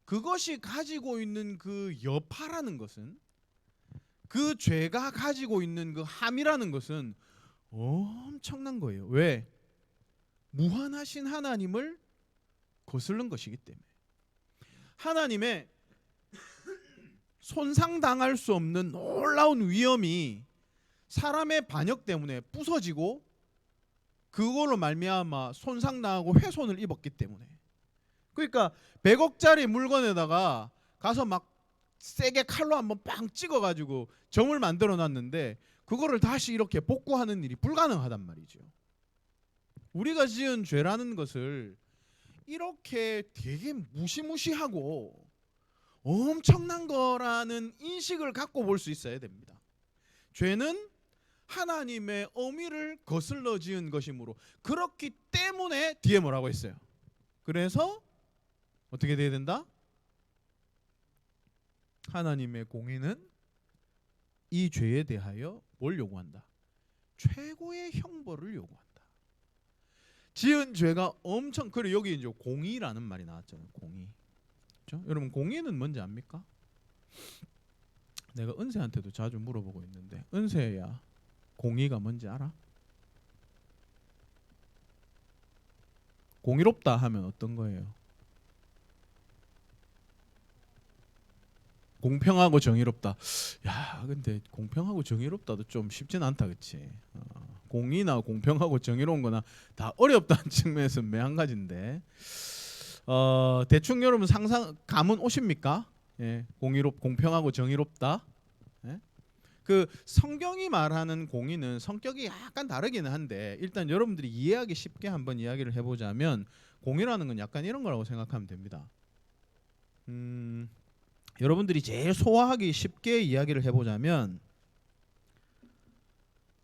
그것이 가지고 있는 그 여파라는 것은, 그 죄가 가지고 있는 그 함이라는 것은 엄청난 거예요. 왜? 무한하신 하나님을 거스른 것이기 때문에 하나님의 손상당할 수 없는 놀라운 위엄이 사람의 반역 때문에 부서지고 그걸로 말미암아 손상당하고 훼손을 입었기 때문에 그러니까 100억짜리 물건에다가 가서 막 세게 칼로 한번 빵 찍어가지고 점을 만들어 놨는데 그거를 다시 이렇게 복구하는 일이 불가능하단 말이죠. 우리가 지은 죄라는 것을 이렇게 되게 무시무시하고 엄청난 거라는 인식을 갖고 볼 수 있어야 됩니다. 죄는 하나님의 어미를 거슬러 지은 것이므로 그렇기 때문에 뒤에 뭐라고 했어요? 그래서 어떻게 돼야 된다? 하나님의 공의는 이 죄에 대하여 뭘 요구한다? 최고의 형벌을 요구한다. 지은 죄가 엄청 그래 여기 이제 공의라는 말이 나왔잖아요. 공의. 그렇죠? 여러분 공의는 뭔지 압니까? 내가 은세한테도 자주 물어보고 있는데 은세야 공의가 뭔지 알아? 공의롭다 하면 어떤 거예요? 공평하고 정의롭다. 야, 근데 공평하고 정의롭다도 좀 쉽진 않다, 그렇지? 공의나 공평하고 정의로운 거나 다 어렵다는 측면에서 매한가지인데 대충 여러분 상상 감은 오십니까? 예, 공평하고 정의롭다. 예? 그 성경이 말하는 공의는 성격이 약간 다르기는 한데 일단 여러분들이 이해하기 쉽게 한번 이야기를 해보자면 공의라는 건 약간 이런 거라고 생각하면 됩니다. 여러분들이 제일 소화하기 쉽게 이야기를 해보자면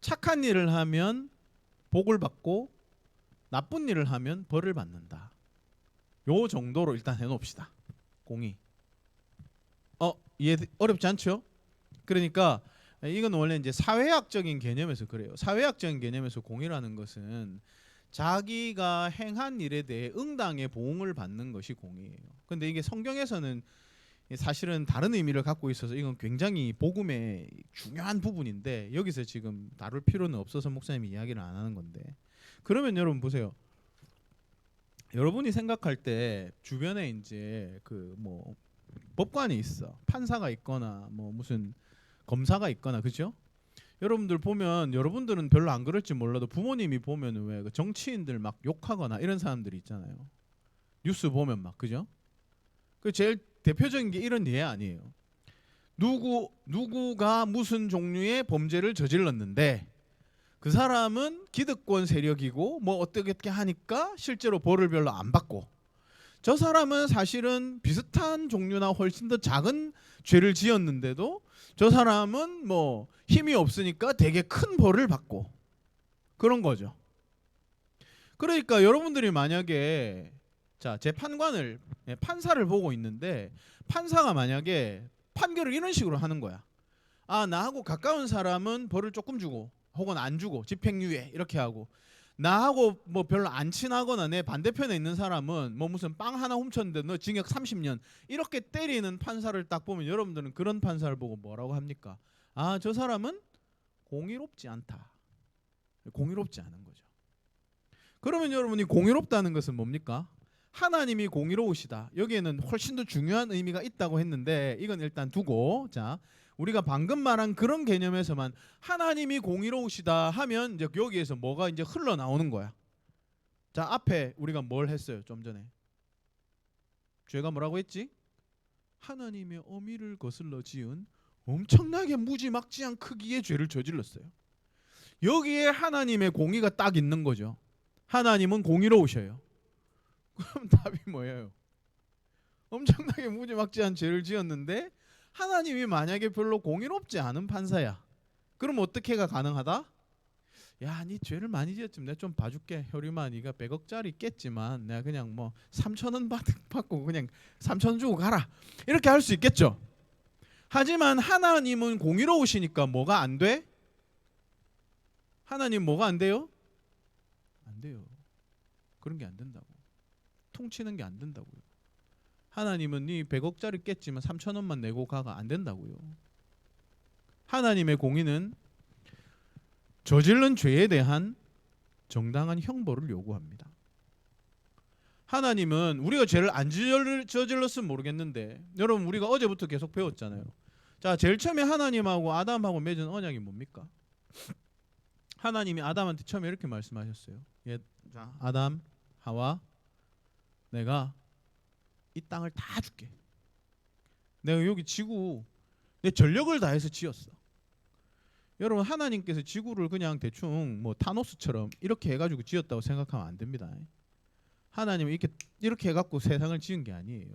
착한 일을 하면 복을 받고 나쁜 일을 하면 벌을 받는다. 요 정도로 일단 해놓읍시다. 공의. 이해 어렵지 않죠? 그러니까 이건 원래 이제 사회학적인 개념에서 그래요. 사회학적인 개념에서 공의라는 것은 자기가 행한 일에 대해 응당의 보응을 받는 것이 공의예요. 근데 이게 성경에서는 사실은 다른 의미를 갖고 있어서 이건 굉장히 복음의 중요한 부분인데 여기서 지금 다룰 필요는 없어서 목사님이 이야기를 안 하는 건데 그러면 여러분 보세요. 여러분이 생각할 때 주변에 이제 그 뭐 법관이 있어, 판사가 있거나 뭐 무슨 검사가 있거나 그죠? 여러분들 보면 여러분들은 별로 안 그럴지 몰라도 부모님이 보면은 왜 그 정치인들 막 욕하거나 이런 사람들이 있잖아요. 뉴스 보면 막 그죠? 그 제일 대표적인 게 이런 예 아니에요. 누구가 무슨 종류의 범죄를 저질렀는데 그 사람은 기득권 세력이고 뭐 어떻게 하니까 실제로 벌을 별로 안 받고 저 사람은 사실은 비슷한 종류나 훨씬 더 작은 죄를 지었는데도 저 사람은 뭐 힘이 없으니까 되게 큰 벌을 받고 그런 거죠. 그러니까 여러분들이 만약에 자 재판관을 판사를 보고 있는데 판사가 만약에 판결을 이런 식으로 하는 거야. 나하고 가까운 사람은 벌을 조금 주고 혹은 안 주고 집행유예 이렇게 하고 나하고 뭐 별로 안 친하거나 내 반대편에 있는 사람은 뭐 무슨 빵 하나 훔쳤는데 너 징역 30년 이렇게 때리는 판사를 딱 보면 여러분들은 그런 판사를 보고 뭐라고 합니까? 저 사람은 공의롭지 않다. 공의롭지 않은 거죠. 그러면 여러분이 공의롭다는 것은 뭡니까? 하나님이 공의로우시다. 여기에는 훨씬 더 중요한 의미가 있다고 했는데 이건 일단 두고 자 우리가 방금 말한 그런 개념에서만 하나님이 공의로우시다 하면 이제 여기에서 뭐가 이제 흘러나오는 거야. 자 앞에 우리가 뭘 했어요 좀 전에? 죄가 뭐라고 했지? 하나님의 어미를 거슬러 지은 엄청나게 무지막지한 크기의 죄를 저질렀어요. 여기에 하나님의 공의가 딱 있는 거죠. 하나님은 공의로우셔요. 그럼 답이 뭐예요? 엄청나게 무지막지한 죄를 지었는데 하나님이 만약에 별로 공의롭지 않은 판사야. 그럼 어떻게가 가능하다? 야, 네 죄를 많이 지었지만 내가 좀 봐줄게. 혈유마 네가 100억짜리 깼지만 내가 그냥 뭐 3,000원 받고 그냥 3,000원 주고 가라. 이렇게 할 수 있겠죠. 하지만 하나님은 공의로우시니까 뭐가 안 돼? 하나님 뭐가 안 돼요? 안 돼요. 그런 게 안 된다고. 퉁치는 게 안 된다고요. 하나님은 네 100억짜리 깼지만 3,000원만 내고 가가 안 된다고요. 하나님의 공의는 저질른 죄에 대한 정당한 형벌을 요구합니다. 하나님은 우리가 죄를 안 저질렀으면 모르겠는데 여러분 우리가 어제부터 계속 배웠잖아요. 자, 제일 처음에 하나님하고 아담하고 맺은 언약이 뭡니까? 하나님이 아담한테 처음에 이렇게 말씀하셨어요. 자, 아담, 하와, 내가 이 땅을 다 줄게. 내가 여기 지구 내 전력을 다해서 지었어. 여러분 하나님께서 지구를 그냥 대충 뭐 타노스처럼 이렇게 해가지고 지었다고 생각하면 안 됩니다. 하나님은 이렇게 해갖고 세상을 지은 게 아니에요.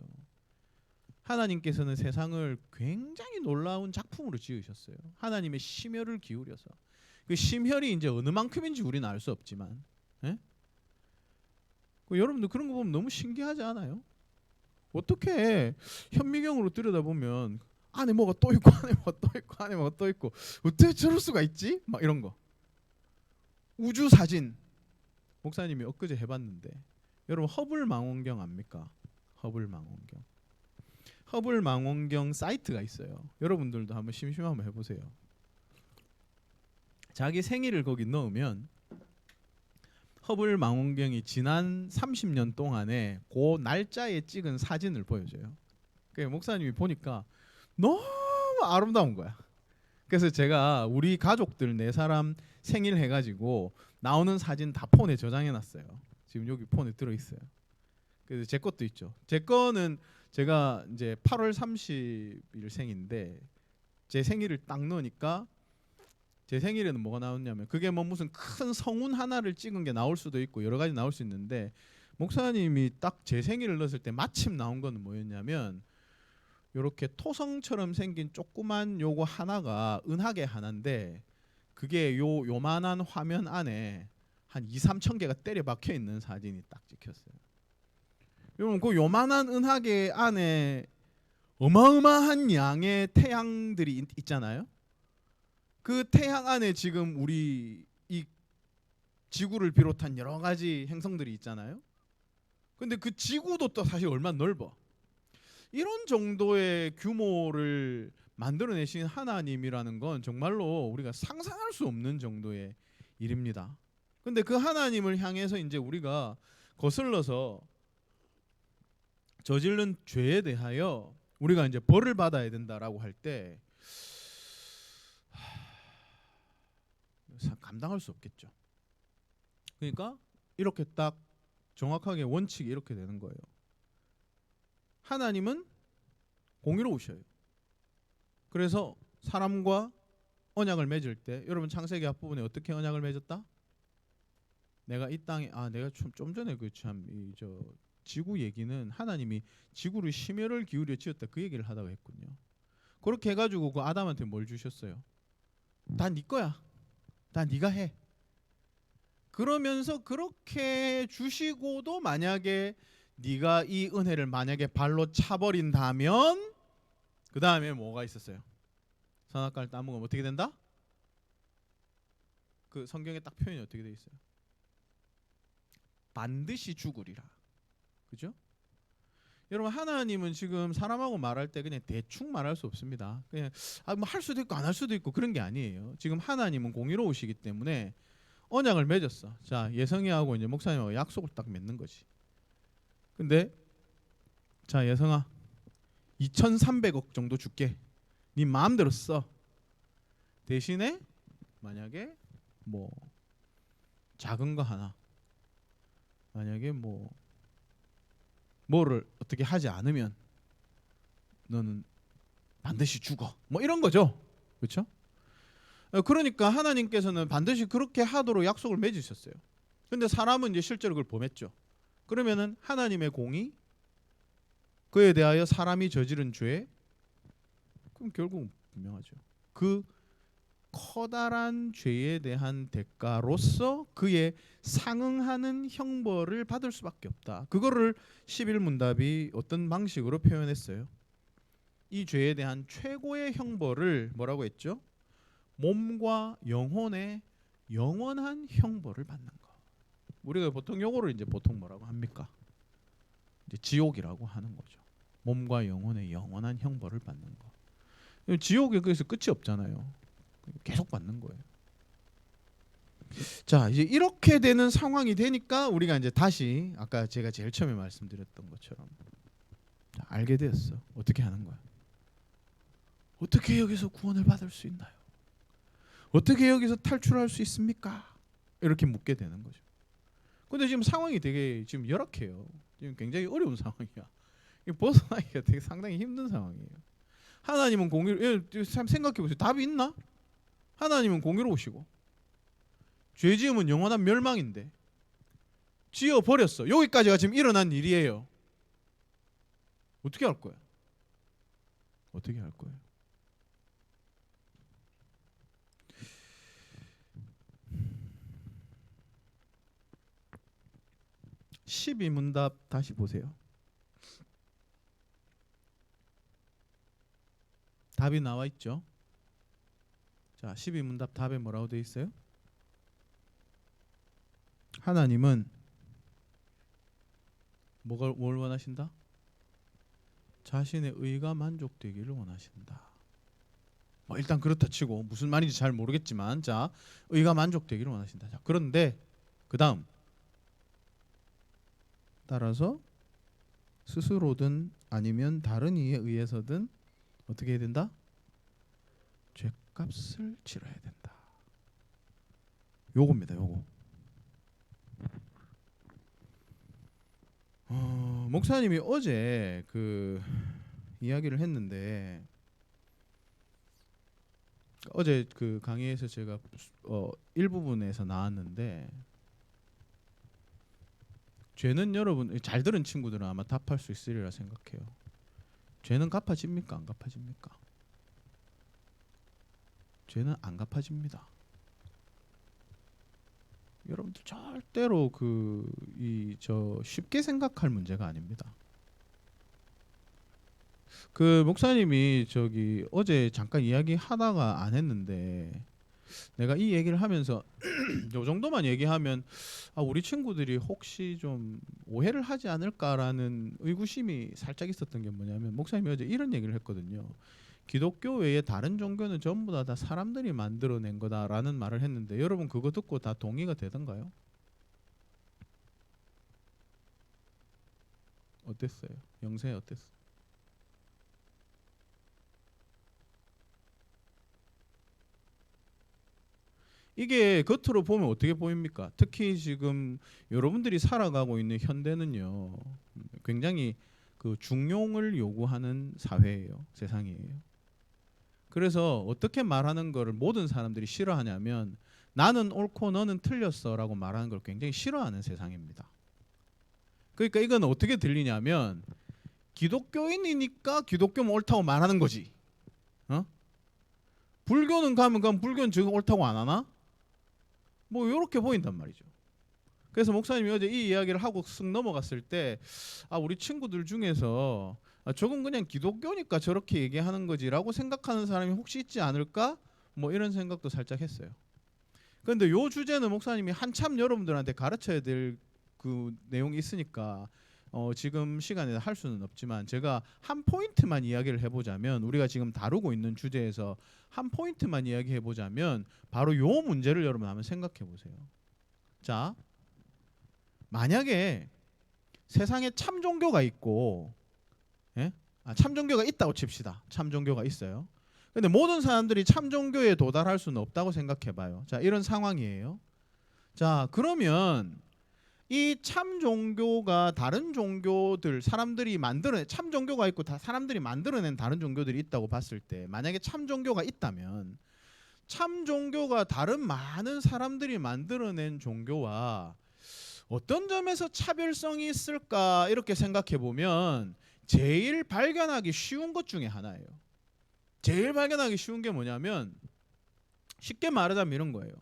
하나님께서는 세상을 굉장히 놀라운 작품으로 지으셨어요. 하나님의 심혈을 기울여서 그 심혈이 이제 어느 만큼인지 우리는 알 수 없지만, 예? 여러분들 그런 거 보면 너무 신기하지 않아요? 어떻게 현미경으로 들여다보면 안에 뭐가 또 있고 안에 뭐가 또 있고 안에 뭐가 또 있고 어떻게 저럴 수가 있지? 막 이런 거. 우주 사진 목사님이 엊그제 해봤는데 여러분 허블 망원경 압니까? 허블 망원경. 허블 망원경 사이트가 있어요. 여러분들도 한번 심심하면 해보세요. 자기 생일을 거기 넣으면 허블 망원경이 지난 30년 동안에 그 날짜에 찍은 사진을 보여줘요. 그래서 목사님이 보니까 너무 아름다운 거야. 그래서 제가 우리 가족들 4사람 생일 해가지고 나오는 사진 다 폰에 저장해놨어요. 지금 여기 폰에 들어있어요. 그래서 제 것도 있죠. 제 거는 제가 이제 8월 30일 생인데 제 생일을 딱 넣으니까 제 생일에는 뭐가 나왔냐면 그게 뭐 무슨 큰 성운 하나를 찍은 게 나올 수도 있고 여러 가지 나올 수 있는데 목사님이 딱 제 생일을 넣었을 때 마침 나온 거는 뭐였냐면 요렇게 토성처럼 생긴 조그만 요거 하나가 은하계 하나인데 그게 요만한 화면 안에 한 2-3천 개가 때려 박혀 있는 사진이 딱 찍혔어요. 여러분 그 요만한 은하계 안에 어마어마한 양의 태양들이 있잖아요. 그 태양 안에 지금 우리 이 지구를 비롯한 여러 가지 행성들이 있잖아요. 근데 그 지구도 또 사실 얼마나 넓어. 이런 정도의 규모를 만들어내신 하나님이라는 건 정말로 우리가 상상할 수 없는 정도의 일입니다. 근데 그 하나님을 향해서 이제 우리가 거슬러서 저지른 죄에 대하여 우리가 이제 벌을 받아야 된다라고 할 때 감당할 수 없겠죠. 그러니까 이렇게 딱 정확하게 원칙이 이렇게 되는 거예요. 하나님은 공의로우셔요. 그래서 사람과 언약을 맺을 때 여러분 창세기 앞부분에 어떻게 언약을 맺었다? 내가 이 땅에 내가 좀 전에 그 참 저 지구 얘기는 하나님이 지구를 심혈을 기울여 지었다 그 얘기를 하다가 했군요. 그렇게 해가지고 그 아담한테 뭘 주셨어요? 다 네 거야. 다 네가 해. 그러면서 그렇게 주시고도 만약에 네가 이 은혜를 만약에 발로 차버린다면 그 다음에 뭐가 있었어요? 선악과를 따먹으면 어떻게 된다? 그 성경에 딱 표현이 어떻게 돼 있어요? 반드시 죽으리라. 그죠? 여러분 하나님은 지금 사람하고 말할 때 그냥 대충 말할 수 없습니다. 그냥 뭐 할 수도 있고 안 할 수도 있고 그런 게 아니에요. 지금 하나님은 공의로우시기 때문에 언약을 맺었어. 자, 예성이하고 이제 목사님하고 약속을 딱 맺는 거지. 근데 자, 예성아 2,300억 정도 줄게. 네 마음대로 써. 대신에 만약에 뭐 작은 거 하나 만약에 뭐를 어떻게 하지 않으면 너는 반드시 죽어. 뭐 이런 거죠. 그렇죠? 그러니까 하나님께서는 반드시 그렇게 하도록 약속을 맺으셨어요. 근데 사람은 이제 실제로 그걸 범했죠. 그러면은 하나님의 공의 그에 대하여 사람이 저지른 죄 그럼 결국 분명하죠. 그 커다란 죄에 대한 대가로서 그에 상응하는 형벌을 받을 수밖에 없다. 그거를 11문답이 어떤 방식으로 표현했어요. 이 죄에 대한 최고의 형벌을 뭐라고 했죠? 몸과 영혼의 영원한 형벌을 받는 거. 우리가 보통 요거를 이제 보통 뭐라고 합니까? 이제 지옥이라고 하는 거죠. 몸과 영혼의 영원한 형벌을 받는 거. 지옥에 그래서 끝이 없잖아요. 계속 받는 거예요. 자, 이제 이렇게 되는 상황이 되니까 우리가 이제 다시 아까 제가 제일 처음에 말씀드렸던 것처럼 자, 알게 되었어. 어떻게 하는 거야? 어떻게 여기서 구원을 받을 수 있나요? 어떻게 여기서 탈출할 수 있습니까? 이렇게 묻게 되는 거죠. 근데 지금 상황이 되게 지금 열악해요. 지금 굉장히 어려운 상황이야. 벗어나기가 되게 상당히 힘든 상황이에요. 하나님은 공의로 참 생각해 보세요. 답이 있나? 하나님은 공의로우시고 죄 지으면 영원한 멸망인데 지어 버렸어. 여기까지가 지금 일어난 일이에요. 어떻게 할 거야? 어떻게 할 거예요? 12문답 다시 보세요. 답이 나와 있죠. 자, 12문답 답에 뭐라고 되어 있어요? 하나님은 뭘 원하신다? 자신의 의가 만족되기를 원하신다. 일단 그렇다 치고 무슨 말인지 잘 모르겠지만 자, 의가 만족되기를 원하신다. 자, 그런데 그 다음 따라서 스스로든 아니면 다른 이에 의해서든 어떻게 해야 된다? 죄값을 치러야 된다. 요겁니다. 요거. 목사님이 어제 그 이야기를 했는데 어제 그 강의에서 제가 일부분에서 나왔는데 죄는 여러분 잘 들은 친구들은 아마 답할 수 있으리라 생각해요. 죄는 갚아집니까? 안 갚아집니까? 죄는 안 갚아집니다. 여러분들 절대로 쉽게 생각할 문제가 아닙니다. 그 목사님이 저기 어제 잠깐 이야기하다가 안 했는데 내가 이 얘기를 하면서 요 정도만 얘기하면 우리 친구들이 혹시 좀 오해를 하지 않을까라는 의구심이 살짝 있었던 게 뭐냐면 목사님이 어제 이런 얘기를 했거든요. 기독교 외에 다른 종교는 전부 다 사람들이 만들어낸 거다라는 말을 했는데 여러분 그거 듣고 다 동의가 되던가요? 어땠어요? 영세 어땠어? 이게 겉으로 보면 어떻게 보입니까? 특히 지금 여러분들이 살아가고 있는 현대는요, 굉장히 그 중용을 요구하는 사회예요, 세상이에요. 그래서 어떻게 말하는 거를 모든 사람들이 싫어하냐면 나는 옳고 너는 틀렸어라고 말하는 걸 굉장히 싫어하는 세상입니다. 그러니까 이건 어떻게 들리냐면 기독교인이니까 기독교면 옳다고 말하는 거지. 불교는 가면 불교는 지금 옳다고 안 하나? 뭐 이렇게 보인단 말이죠. 그래서 목사님이 어제 이 이야기를 하고 쓱 넘어갔을 때 우리 친구들 중에서 저건 그냥 기독교니까 저렇게 얘기하는 거지라고 생각하는 사람이 혹시 있지 않을까? 뭐 이런 생각도 살짝 했어요. 그런데 요 주제는 목사님이 한참 여러분들한테 가르쳐야 될 그 내용이 있으니까 지금 시간에 할 수는 없지만 제가 한 포인트만 이야기를 해보자면 우리가 지금 다루고 있는 주제에서 한 포인트만 이야기해보자면 바로 요 문제를 여러분 한번 생각해 보세요. 자, 만약에 세상에 참 종교가 있고 참 종교가 있다고 칩시다. 참 종교가 있어요. 근데 모든 사람들이 참 종교에 도달할 수는 없다고 생각해 봐요. 자, 이런 상황이에요. 자, 그러면 이 참 종교가 다른 종교들 사람들이 만들어낸 참 종교가 있고 사람들이 만들어낸 다른 종교들이 있다고 봤을 때 만약에 참 종교가 있다면 참 종교가 다른 많은 사람들이 만들어낸 종교와 어떤 점에서 차별성이 있을까 이렇게 생각해 보면 제일 발견하기 쉬운 것 중에 하나예요. 제일 발견하기 쉬운 게 뭐냐면 쉽게 말하자면 이런 거예요.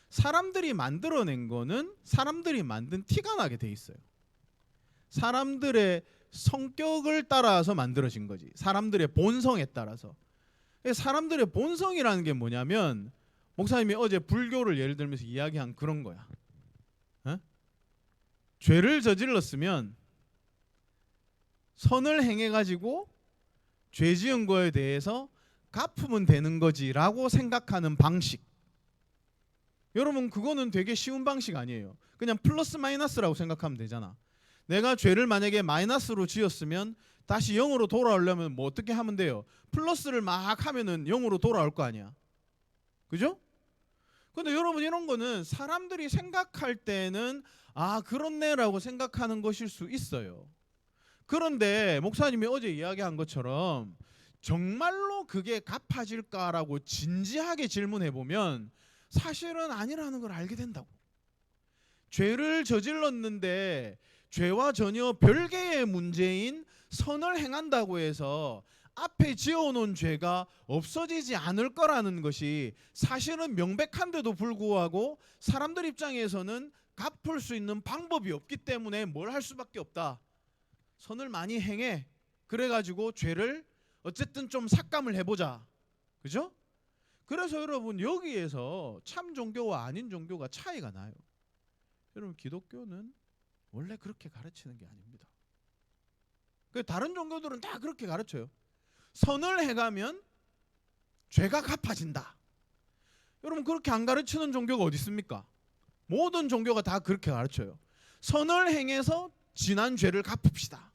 사람들이 만들어낸 거는 사람들이 만든 티가 나게 돼 있어요. 사람들의 성격을 따라서 만들어진 거지. 사람들의 본성에 따라서. 사람들의 본성이라는 게 뭐냐면 목사님이 어제 불교를 예를 들면서 이야기한 그런 거야. 죄를 저질렀으면 선을 행해가지고 죄 지은 거에 대해서 갚으면 되는 거지라고 생각하는 방식. 여러분 그거는 되게 쉬운 방식 아니에요. 그냥 플러스 마이너스라고 생각하면 되잖아. 내가 죄를 만약에 마이너스로 지었으면 다시 0으로 돌아오려면 뭐 어떻게 하면 돼요? 플러스를 막 하면은 0으로 돌아올 거 아니야. 그죠? 근데 여러분 이런 거는 사람들이 생각할 때는 아 그렇네라고 생각하는 것일 수 있어요. 그런데 목사님이 어제 이야기한 것처럼 정말로 그게 갚아질까라고 진지하게 질문해 보면 사실은 아니라는 걸 알게 된다고. 죄를 저질렀는데 죄와 전혀 별개의 문제인 선을 행한다고 해서 앞에 지어놓은 죄가 없어지지 않을 거라는 것이 사실은 명백한데도 불구하고 사람들 입장에서는 갚을 수 있는 방법이 없기 때문에 뭘 할 수밖에 없다. 선을 많이 행해. 그래가지고 죄를 어쨌든 좀 삭감을 해보자. 그죠? 그래서 여러분 여기에서 참 종교와 아닌 종교가 차이가 나요. 여러분 기독교는 원래 그렇게 가르치는 게 아닙니다. 다른 종교들은 다 그렇게 가르쳐요. 선을 해가면 죄가 갚아진다. 여러분 그렇게 안 가르치는 종교가 어디 있습니까? 모든 종교가 다 그렇게 가르쳐요. 선을 행해서 지난 죄를 갚읍시다.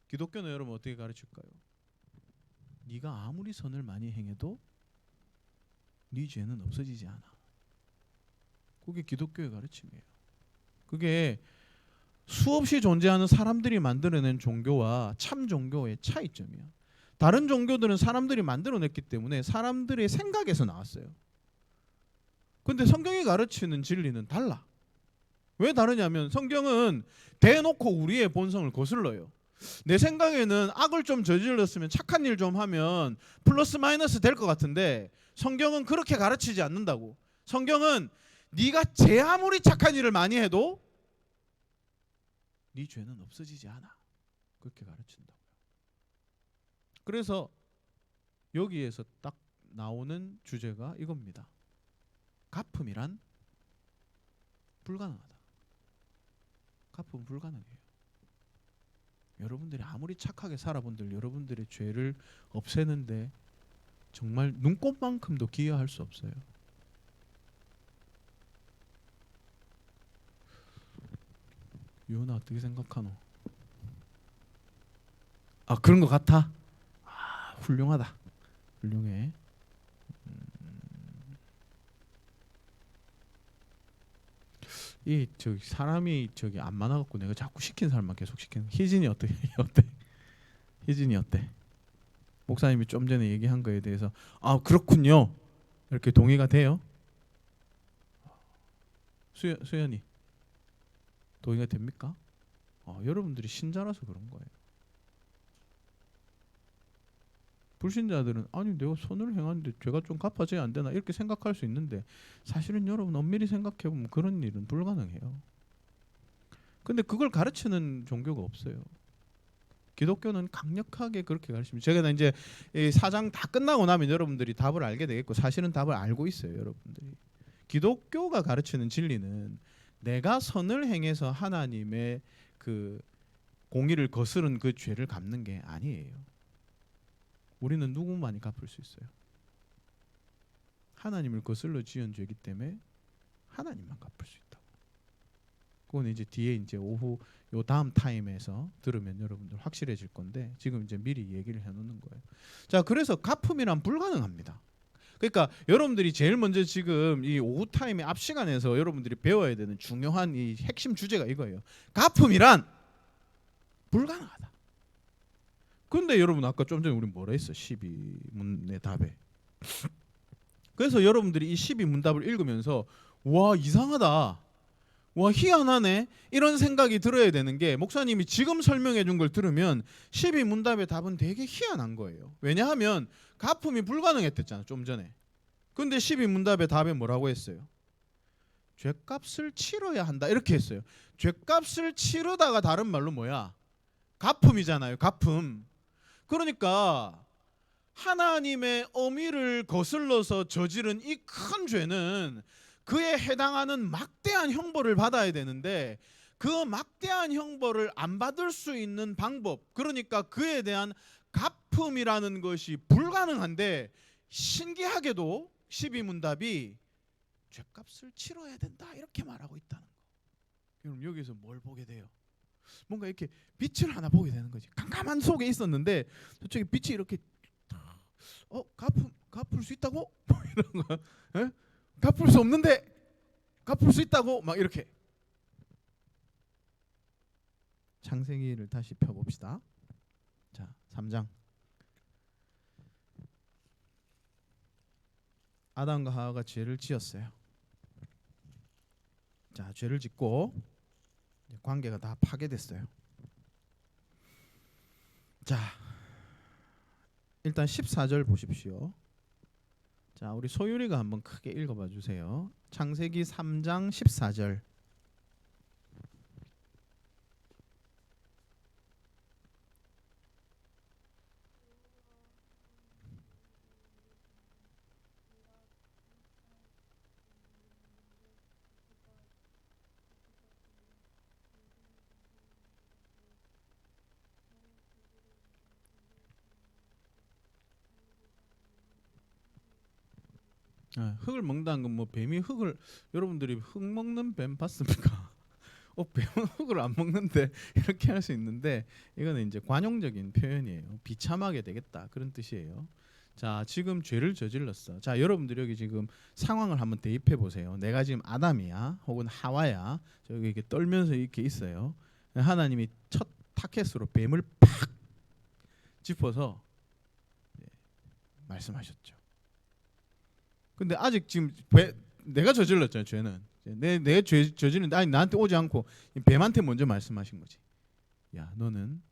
기독교는 여러분 어떻게 가르칠까요? 네가 아무리 선을 많이 행해도 네 죄는 없어지지 않아. 그게 기독교의 가르침이에요. 그게 수없이 존재하는 사람들이 만들어낸 종교와 참 종교의 차이점이야. 다른 종교들은 사람들이 만들어냈기 때문에 사람들의 생각에서 나왔어요. 근데 성경이 가르치는 진리는 달라. 왜 다르냐면 성경은 대놓고 우리의 본성을 거슬러요. 내 생각에는 악을 좀 저질렀으면 착한 일 좀 하면 플러스 마이너스 될 것 같은데 성경은 그렇게 가르치지 않는다고. 성경은 네가 제 아무리 착한 일을 많이 해도 네 죄는 없어지지 않아. 그렇게 가르친다고요. 그래서 여기에서 딱 나오는 주제가 이겁니다. 갚음이란 불가능하다. 갚음은 불가능해요. 여러분들이 아무리 착하게 살아본들 여러분들의 죄를 없애는데 정말 눈꼽만큼도 기여할 수 없어요. 유은아 어떻게 생각하노? 아 그런 것 같아? 아 훌륭하다. 훌륭해. 이 저기 사람이 저기 안 많아갖고 내가 자꾸 시킨 사람만 계속 시키는. 희진이 어때? 어때? 희진이 어때? 목사님이 좀 전에 얘기한 거에 대해서 아 그렇군요. 이렇게 동의가 돼요? 수연이 동의가 됩니까? 여러분들이 신자라서 그런 거예요. 불신자들은 아니 내가 선을 행하는데 죄가 좀 갚아져야 안 되나 이렇게 생각할 수 있는데 사실은 여러분 엄밀히 생각해보면 그런 일은 불가능해요. 근데 그걸 가르치는 종교가 없어요. 기독교는 강력하게 그렇게 가르칩니다. 제가 이제 이 4장 다 끝나고 나면 여러분들이 답을 알게 되겠고 사실은 답을 알고 있어요. 여러분들이 기독교가 가르치는 진리는 내가 선을 행해서 하나님의 그 공의를 거스른 그 죄를 갚는 게 아니에요. 우리는 누구만이 갚을 수 있어요? 하나님을 거슬러 지은 죄이기 때문에 하나님만 갚을 수 있다고. 그건 이제 뒤에 이제 오후 요 다음 타임에서 들으면 여러분들 확실해질 건데 지금 이제 미리 얘기를 해놓는 거예요. 자, 그래서 갚음이란 불가능합니다. 그러니까 여러분들이 제일 먼저 지금 이 오후 타임의 앞 시간에서 여러분들이 배워야 되는 중요한 이 핵심 주제가 이거예요. 갚음이란 불가능하다. 근데 여러분 아까 좀 전에 우리 뭐라 했어? 12문의 답에. 그래서 여러분들이 이 12문답을 읽으면서 와 이상하다. 와 희한하네. 이런 생각이 들어야 되는 게 목사님이 지금 설명해 준 걸 들으면 12문답의 답은 되게 희한한 거예요. 왜냐하면 갚음이 불가능했댔잖아 좀 전에. 근데 12문답의 답에 뭐라고 했어요? 죄값을 치러야 한다 이렇게 했어요. 죄값을 치르다가 다른 말로 뭐야? 갚음이잖아요. 갚음. 그러니까 하나님의 어미를 거슬러서 저지른 이 큰 죄는 그에 해당하는 막대한 형벌을 받아야 되는데 그 막대한 형벌을 안 받을 수 있는 방법, 그러니까 그에 대한 갚음이라는 것이 불가능한데 신기하게도 12문답이 죄값을 치러야 된다 이렇게 말하고 있다는 거. 그럼 여기서 뭘 보게 돼요? 뭔가 이렇게 빛을 하나 보게 되는 거지. 깜깜한 속에 있었는데 저쪽에 빛이 이렇게 갚을 수 있다고? 뭐 이런 거. 에? 갚을 수 없는데 갚을 수 있다고? 막 이렇게. 창세기를 다시 펴봅시다. 자, 3장. 아담과 하와가 죄를 지었어요. 자, 죄를 짓고 관계가 다 파괴됐어요. 자, 일단 14절 보십시오. 자, 우리 소율이가 한번 크게 읽어봐 주세요. 창세기 3장 14절. 흙을 먹는다는 건 뭐 뱀이 흙을 여러분들이 흙 먹는 뱀 봤습니까? 뱀은 흙을 안 먹는데 이렇게 할 수 있는데 이거는 이제 관용적인 표현이에요. 비참하게 되겠다 그런 뜻이에요. 자, 지금 죄를 저질렀어. 자, 여러분들 여기 지금 상황을 한번 대입해 보세요. 내가 지금 아담이야, 혹은 하와야. 저기 이렇게 떨면서 이렇게 있어요. 하나님이 첫 타켓으로 뱀을 팍 짚어서 말씀하셨죠. 근데 아직 지금 내가 저질렀잖아요. 죄는 내 죄 저지르는데 아니 나한테 오지 않고 뱀한테 먼저 말씀하신 거지. 야, 너는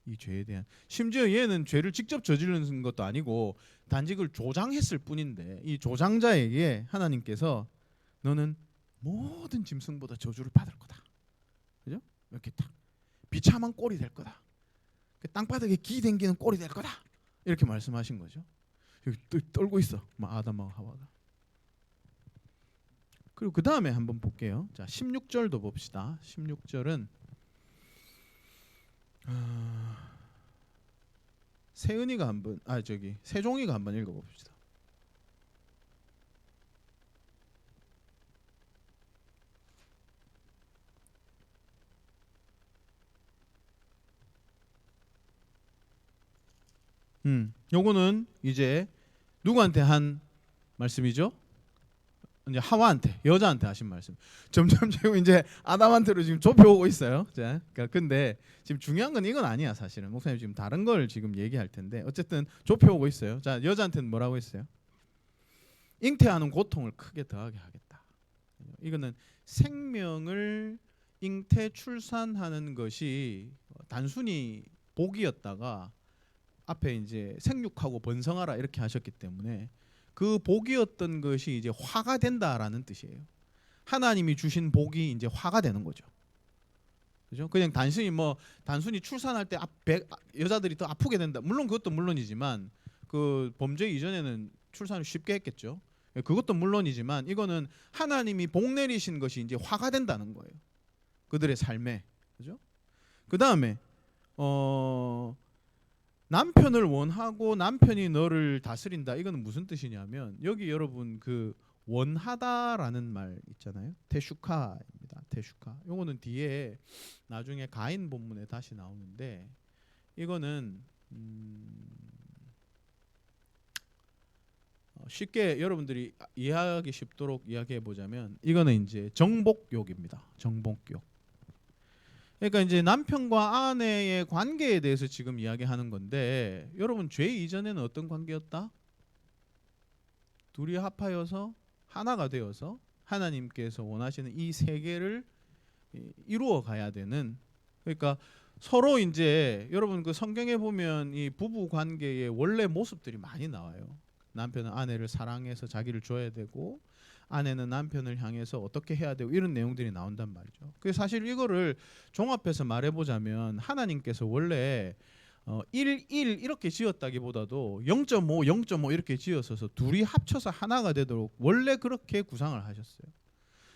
이 죄에 대한, 심지어 얘는 죄를 직접 저지르는 것도 아니고 단지 그걸 조장했을 뿐인데 이 조장자에게 하나님께서 너는 모든 짐승보다 저주를 받을 거다. 그죠? 이렇게 딱 비참한 꼴이 될 거다. 땅바닥에 기 댕기는 꼴이 될 거다. 이렇게 말씀하신 거죠. 여기 떨고 있어. 아담하고 하와가. 그리고 그 다음에 한번 볼게요. 자, 16절도 봅시다. 16절은 세은이가 한번 세종이가 한번 읽어봅시다. 요거는 이제 누구한테 한 말씀이죠? 이제 하와한테, 여자한테 하신 말씀. 점점 지금 이제 아담한테로 지금 좁혀오고 있어요. 자, 그러니까 근데 지금 중요한 건 이건 아니야. 사실은 목사님 지금 다른 걸 지금 얘기할 텐데 어쨌든 좁혀오고 있어요. 자, 여자한테는 뭐라고 했어요? 잉태하는 고통을 크게 더하게 하겠다. 이거는 생명을 잉태 출산하는 것이 단순히 복이었다가 앞에 이제 생육하고 번성하라 이렇게 하셨기 때문에 그 복이었던 것이 이제 화가 된다라는 뜻이에요. 하나님이 주신 복이 이제 화가 되는 거죠. 그죠? 그냥 단순히 출산할 때 여자들이 더 아프게 된다. 물론 그것도 물론이지만 그 범죄 이전에는 출산을 쉽게 했겠죠. 그것도 물론이지만 이거는 하나님이 복 내리신 것이 이제 화가 된다는 거예요. 그들의 삶에. 그죠? 그다음에 남편을 원하고 남편이 너를 다스린다. 이거는 무슨 뜻이냐면 여기 여러분 그 원하다라는 말 있잖아요. 테슈카입니다. 테슈카. 요거는 뒤에 나중에 가인 본문에 다시 나오는데 이거는 쉽게 여러분들이 이해하기 쉽도록 이야기해 보자면 이거는 이제 정복욕입니다. 정복욕. 그러니까 이제 남편과 아내의 관계에 대해서 지금 이야기하는 건데 여러분 죄 이전에는 어떤 관계였다? 둘이 합하여서 하나가 되어서 하나님께서 원하시는 이 세계를 이루어 가야 되는, 그러니까 서로 이제 여러분 그 성경에 보면 이 부부 관계의 원래 모습들이 많이 나와요. 남편은 아내를 사랑해서 자기를 줘야 되고 아내는 남편을 향해서 어떻게 해야 되고 이런 내용들이 나온단 말이죠. 그래서 사실 이거를 종합해서 말해보자면 하나님께서 원래 1, 1 이렇게 지었다기보다도 0.5, 0.5 이렇게 지었어서 둘이 합쳐서 하나가 되도록 원래 그렇게 구상을 하셨어요.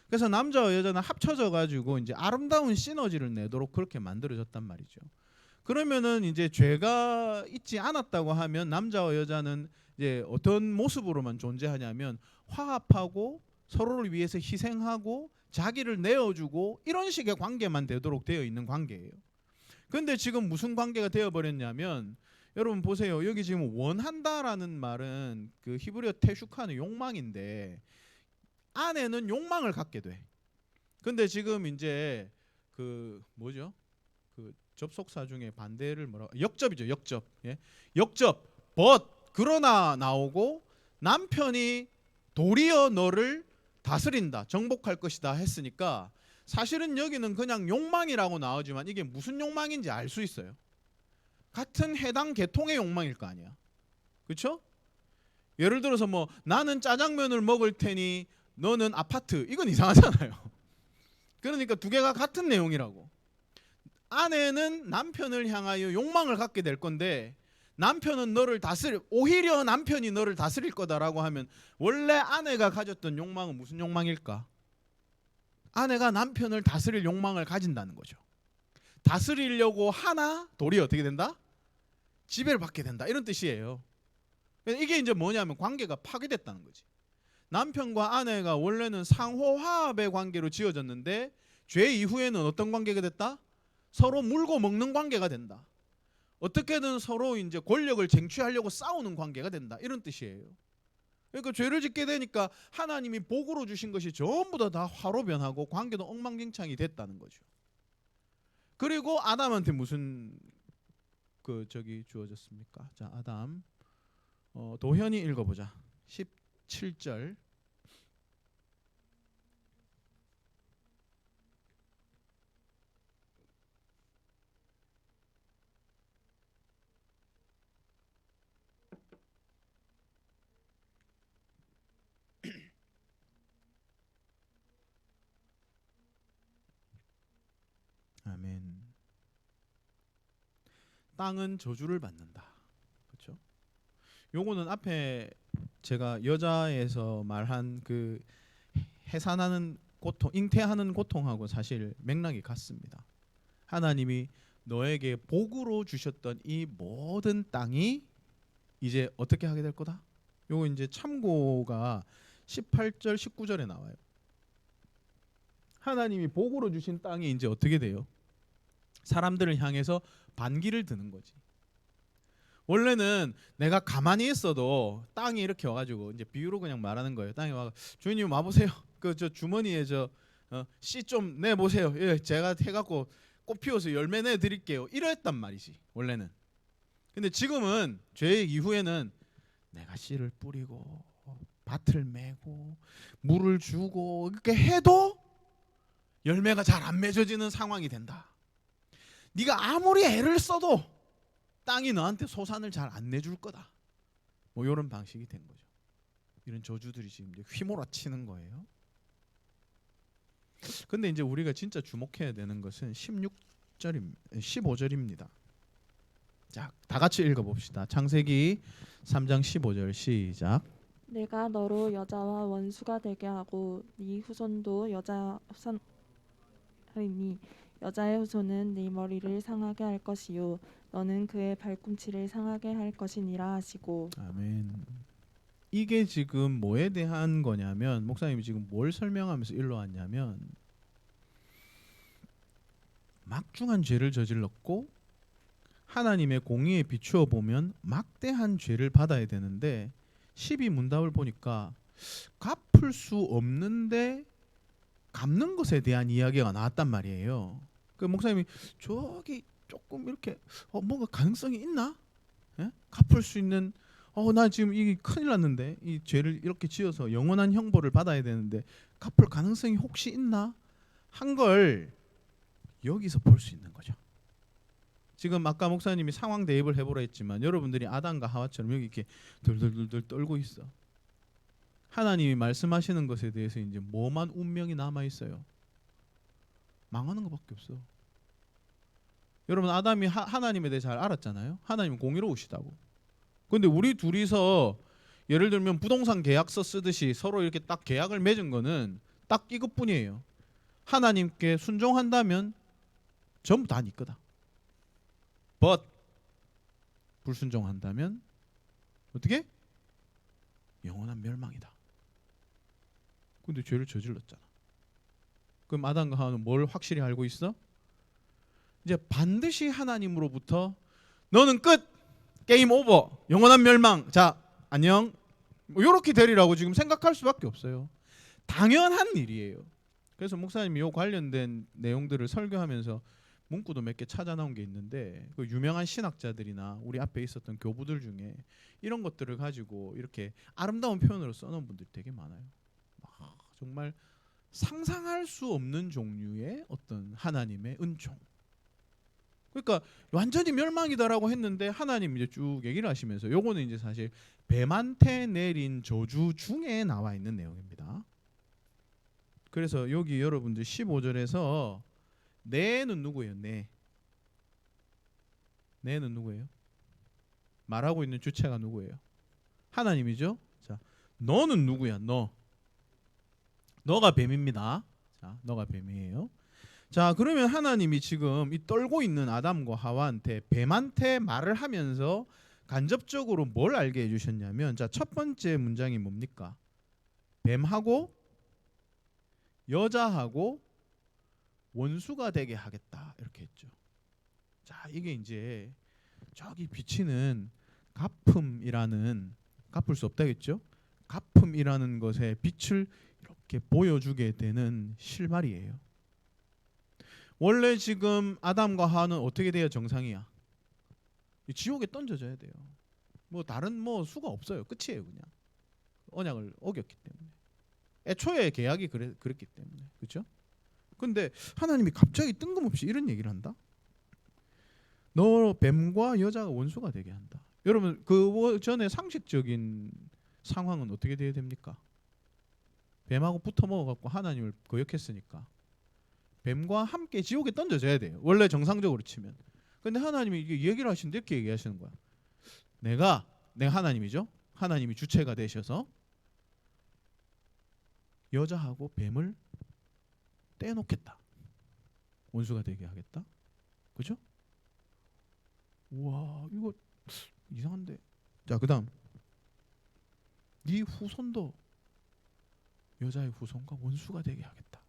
그래서 남자와 여자는 합쳐져 가지고 이제 아름다운 시너지를 내도록 그렇게 만들어졌단 말이죠. 그러면은 이제 죄가 있지 않았다고 하면 남자와 여자는 이제 어떤 모습으로만 존재하냐면 화합하고 서로를 위해서 희생하고 자기를 내어주고 이런 식의 관계만 되도록 되어 있는 관계예요. 근데 지금 무슨 관계가 되어버렸냐면 여러분 보세요. 여기 지금 원한다라는 말은 그 히브리어 테슈카는 욕망인데 아내는 욕망을 갖게 돼. 근데 지금 이제 그 뭐죠? 그 접속사 중에 반대를 뭐라 역접이죠. 역접. 예? 역접. but 그러나 나오고 남편이 도리어 너를 다스린다. 정복할 것이다 했으니까 사실은 여기는 그냥 욕망이라고 나오지만 이게 무슨 욕망인지 알 수 있어요. 같은 해당 계통의 욕망일 거 아니야. 그렇죠? 예를 들어서 뭐 나는 짜장면을 먹을 테니 너는 아파트. 이건 이상하잖아요. 그러니까 두 개가 같은 내용이라고. 아내는 남편을 향하여 욕망을 갖게 될 건데 남편은 너를 오히려 남편이 너를 다스릴 거다라고 하면 원래 아내가 가졌던 욕망은 무슨 욕망일까? 아내가 남편을 다스릴 욕망을 가진다는 거죠. 다스리려고 하나 돌이 어떻게 된다? 지배를 받게 된다. 이런 뜻이에요. 이게 이제 뭐냐면 관계가 파괴됐다는 거지. 남편과 아내가 원래는 상호 화합의 관계로 지어졌는데 죄 이후에는 어떤 관계가 됐다? 서로 물고 먹는 관계가 된다. 어떻게든 서로 이제 권력을 쟁취하려고 싸우는 관계가 된다. 이런 뜻이에요. 그러니까 죄를 짓게 되니까 하나님이 복으로 주신 것이 전부 다 화로 변하고 관계도 엉망진창이 됐다는 거죠. 그리고 아담한테 무슨 주어졌습니까? 자, 아담 도현이 읽어보자. 17절. 아멘. 땅은 저주를 받는다. 그렇죠? 요거는 앞에 제가 여자에서 말한 그 해산하는 고통, 잉태하는 고통하고 사실 맥락이 같습니다. 하나님이 너에게 복으로 주셨던 이 모든 땅이 이제 어떻게 하게 될 거다? 요거 이제 참고가 18절, 19절에 나와요. 하나님이 복으로 주신 땅이 이제 어떻게 돼요? 사람들을 향해서 반기를 드는 거지. 원래는 내가 가만히 있어도 땅이 이렇게 와가지고 이제 비유로 그냥 말하는 거예요. 땅이 와 주인님 와보세요. 그 저 주머니에 씨 좀 내보세요. 예, 제가 해갖고 꽃 피워서 열매 내드릴게요. 이랬단 말이지 원래는. 근데 지금은 죄 이후에는 내가 씨를 뿌리고 밭을 메고 물을 주고 이렇게 해도 열매가 잘 안 맺어지는 상황이 된다. 네가 아무리 애를 써도 땅이 너한테 소산을 잘 안 내줄 거다. 뭐 이런 방식이 된 거죠. 이런 저주들이 지금 이제 휘몰아치는 거예요. 근데 이제 우리가 진짜 주목해야 되는 것은 15절입니다. 자, 다 같이 읽어봅시다. 창세기 3장 15절 시작. 내가 너로 여자와 원수가 되게 하고 네 후손도 여자 후손이니 여자의 후손은 네 머리를 상하게 할 것이요 너는 그의 발꿈치를 상하게 할 것이니라 하시고. 아멘. 이게 지금 뭐에 대한 거냐면 목사님이 지금 뭘 설명하면서 일로 왔냐면 막중한 죄를 저질렀고 하나님의 공의에 비추어 보면 막대한 죄를 받아야 되는데 12문답을 보니까 갚을 수 없는데 갚는 것에 대한 이야기가 나왔단 말이에요. 그 목사님이 저기 조금 이렇게 뭔가 가능성이 있나? 예? 갚을 수 있는 나 지금 이게 큰일 났는데 이 죄를 이렇게 지어서 영원한 형벌을 받아야 되는데 갚을 가능성이 혹시 있나? 한 걸 여기서 볼 수 있는 거죠. 지금 아까 목사님이 상황 대입을 해보라 했지만 여러분들이 아담과 하와처럼 여기 이렇게 덜덜덜덜 떨고 있어. 하나님이 말씀하시는 것에 대해서 이제 뭐만 운명이 남아 있어요? 망하는 것밖에 없어. 여러분 아담이 하나님에 대해 잘 알았잖아요. 하나님은 공의로우시다고. 근데 우리 둘이서 예를 들면 부동산 계약서 쓰듯이 서로 이렇게 딱 계약을 맺은 거는 딱 이것뿐이에요. 하나님께 순종한다면 전부 다 네 거다. but 불순종한다면 어떻게? 영원한 멸망이다. 근데 죄를 저질렀잖아. 그럼 아담과 하와는 뭘 확실히 알고 있어? 이제 반드시 하나님으로부터 너는 끝, 게임 오버, 영원한 멸망, 자 안녕, 뭐 이렇게 되리라고 지금 생각할 수밖에 없어요. 당연한 일이에요. 그래서 목사님이 요 관련된 내용들을 설교하면서 문구도 몇 개 찾아 나온 게 있는데, 그 유명한 신학자들이나 우리 앞에 있었던 교부들 중에 이런 것들을 가지고 이렇게 아름다운 표현으로 써놓은 분들이 되게 많아요. 정말 상상할 수 없는 종류의 어떤 하나님의 은총. 그러니까 완전히 멸망이다라고 했는데 하나님 이제 쭉 얘기를 하시면서, 요거는 이제 사실 뱀한테 내린 저주 중에 나와 있는 내용입니다. 그래서 여기 여러분들 15절에서 내는 누구예요? 내는 누구예요? 말하고 있는 주체가 누구예요? 하나님이죠. 자, 너는 누구야? 너가 뱀입니다. 자, 너가 뱀이에요. 자, 그러면 하나님이 지금 이 떨고 있는 아담과 하와한테, 뱀한테 말을 하면서 간접적으로 뭘 알게 해주셨냐면, 자, 첫 번째 문장이 뭡니까? 뱀하고 여자하고 원수가 되게 하겠다, 이렇게 했죠. 자, 이게 이제 저기 비치는 가품이라는, 갚을 수 없다겠죠? 가품이라는 것의 빛을 이렇게 보여주게 되는 실마리예요. 원래 지금 아담과 하와는 어떻게 돼야 정상이야? 지옥에 던져져야 돼요. 뭐 다른 뭐 수가 없어요. 끝이에요, 그냥. 언약을 어겼기 때문에. 애초에 계약이 그랬기 때문에. 그렇죠? 근데 하나님이 갑자기 뜬금없이 이런 얘기를 한다. 너 뱀과 여자가 원수가 되게 한다. 여러분, 그 전에 상식적인 상황은 어떻게 돼야 됩니까? 뱀하고 붙어 먹어갖고 하나님을 거역했으니까 뱀과 함께 지옥에 던져져야 돼요. 원래 정상적으로 치면. 근데 하나님이 이게 얘기를 하시는데 이렇게 얘기하시는 거야. 내가 하나님이죠. 하나님이 주체가 되셔서 여자하고 뱀을 떼놓겠다. 원수가 되게 하겠다. 그죠? 우와, 이거 이상한데. 자, 그다음 네 후손도 여자의 후손과 원수가 되게 하겠다.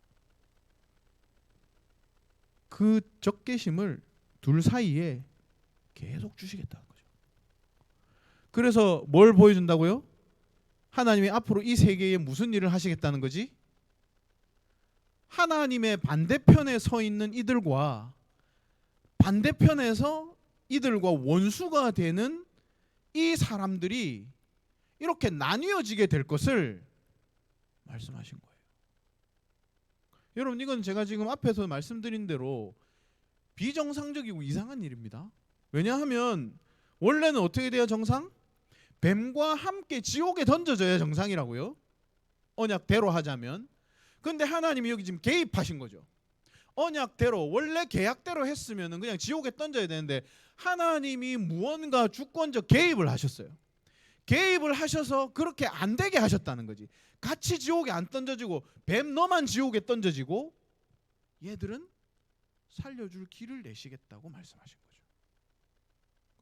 그 적개심을 둘 사이에 계속 주시겠다는 거죠. 그래서 뭘 보여준다고요? 하나님이 앞으로 이 세계에 무슨 일을 하시겠다는 거지? 하나님의 반대편에 서 있는 이들과 반대편에서 이들과 원수가 되는 이 사람들이 이렇게 나뉘어지게 될 것을 말씀하신 거예요. 여러분, 이건 제가 지금 앞에서 말씀드린 대로 비정상적이고 이상한 일입니다. 왜냐하면 원래는 어떻게 돼야 정상? 뱀과 함께 지옥에 던져져야 정상이라고요. 언약대로 하자면. 근데 하나님이 여기 지금 개입하신 거죠. 언약대로 원래 계약대로 했으면 그냥 지옥에 던져야 되는데 하나님이 무언가 주권적 개입을 하셨어요. 개입을 하셔서 그렇게 안 되게 하셨다는 거지. 같이 지옥에 안 던져지고 뱀 너만 지옥에 던져지고 얘들은 살려줄 길을 내시겠다고 말씀하신 거죠.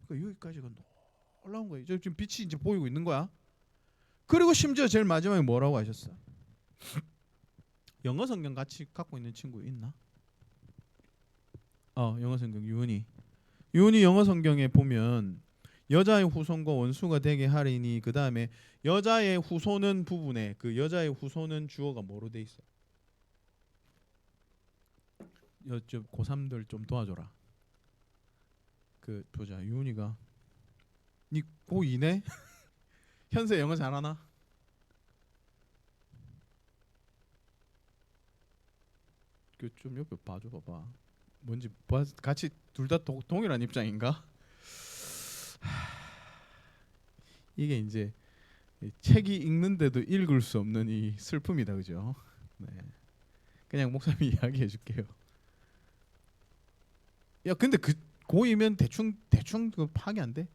그러니까 여기까지가 놀라운 거예요. 지금 빛이 이제 보이고 있는 거야. 그리고 심지어 제일 마지막에 뭐라고 하셨어? 영어 성경 같이 갖고 있는 친구 있나? 영어 성경 유은이 영어 성경에 보면 여자의 후손과 원수가 되게 하리니, 그 다음에 여자의 후손은 부분에 그 여자의 후손은 주어가 뭐로 돼 있어? 저 고3들 좀 도와줘라. 그 보자, 유은이가 니 고2네? 현세 영어 잘하나? 그 좀 옆에 봐줘 봐봐. 뭔지 같이 둘 다 동일한 입장인가? 이게 이제 책이 읽는데도 읽을 수 없는 이 슬픔이다, 그죠? 네. 그냥 목사님이 이야기해 줄게요. 야, 근데 그 고이면 대충 그 파악이 안 돼?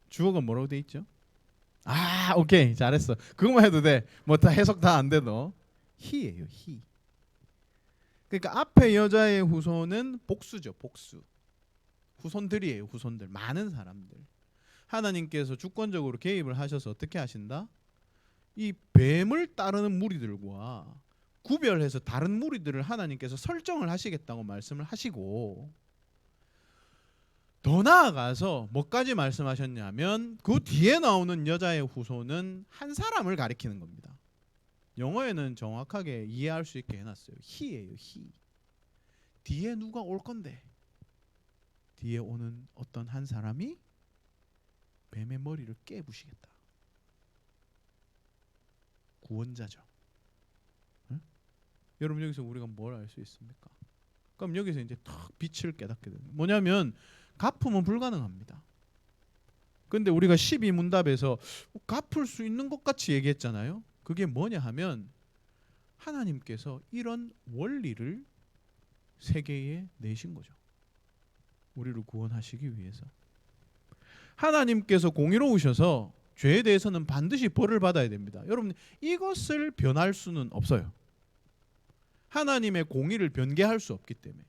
주어가 뭐라고 돼 있죠? 오케이, 잘했어. 그것만 해도 돼. 뭐 다 해석 다 안 돼도 he예요, he. 그러니까 앞에 여자의 후손은 복수죠, 복수. 후손들이에요, 후손들. 많은 사람들. 하나님께서 주권적으로 개입을 하셔서 어떻게 하신다? 이 뱀을 따르는 무리들과 구별해서 다른 무리들을 하나님께서 설정을 하시겠다고 말씀을 하시고, 더 나아가서 뭐까지 말씀하셨냐면 그 뒤에 나오는 여자의 후손은 한 사람을 가리키는 겁니다. 영어에는 정확하게 이해할 수 있게 해놨어요. he예요. he. 뒤에 누가 올 건데, 뒤에 오는 어떤 한 사람이 뱀의 머리를 깨부시겠다. 구원자죠. 응? 여러분, 여기서 우리가 뭘 알 수 있습니까? 그럼 여기서 이제 탁 빛을 깨닫게 됩니다. 뭐냐면 갚음은 불가능합니다. 근데 우리가 12문답에서 갚을 수 있는 것 같이 얘기했잖아요. 그게 뭐냐 하면 하나님께서 이런 원리를 세계에 내신 거죠. 우리를 구원하시기 위해서. 하나님께서 공의로우셔서 죄에 대해서는 반드시 벌을 받아야 됩니다. 여러분, 이것을 변할 수는 없어요. 하나님의 공의를 변개할 수 없기 때문에.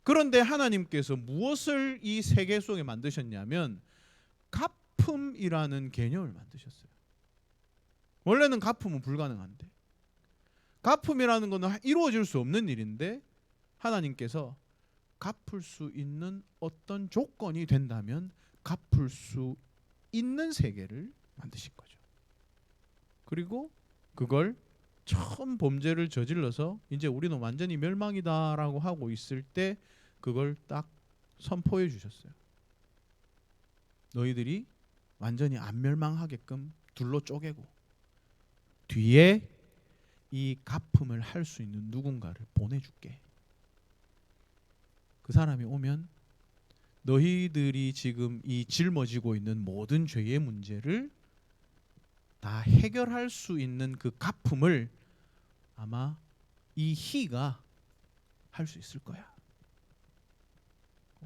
그런데 하나님께서 무엇을 이 세계 속에 만드셨냐면 갚음이라는 개념을 만드셨어요. 원래는 갚음은 불가능한데, 갚음이라는 것은 이루어질 수 없는 일인데 하나님께서 갚을 수 있는 어떤 조건이 된다면 갚을 수 있는 세계를 만드신 거죠. 그리고 그걸 처음 범죄를 저질러서 이제 우리는 완전히 멸망이다라고 하고 있을 때 그걸 딱 선포해 주셨어요. 너희들이 완전히 안 멸망하게끔 둘로 쪼개고 뒤에 이 갚음을 할 수 있는 누군가를 보내줄게. 그 사람이 오면 너희들이 지금 이 짊어지고 있는 모든 죄의 문제를 다 해결할 수 있는 그 갚음을 아마 이 희가 할 수 있을 거야.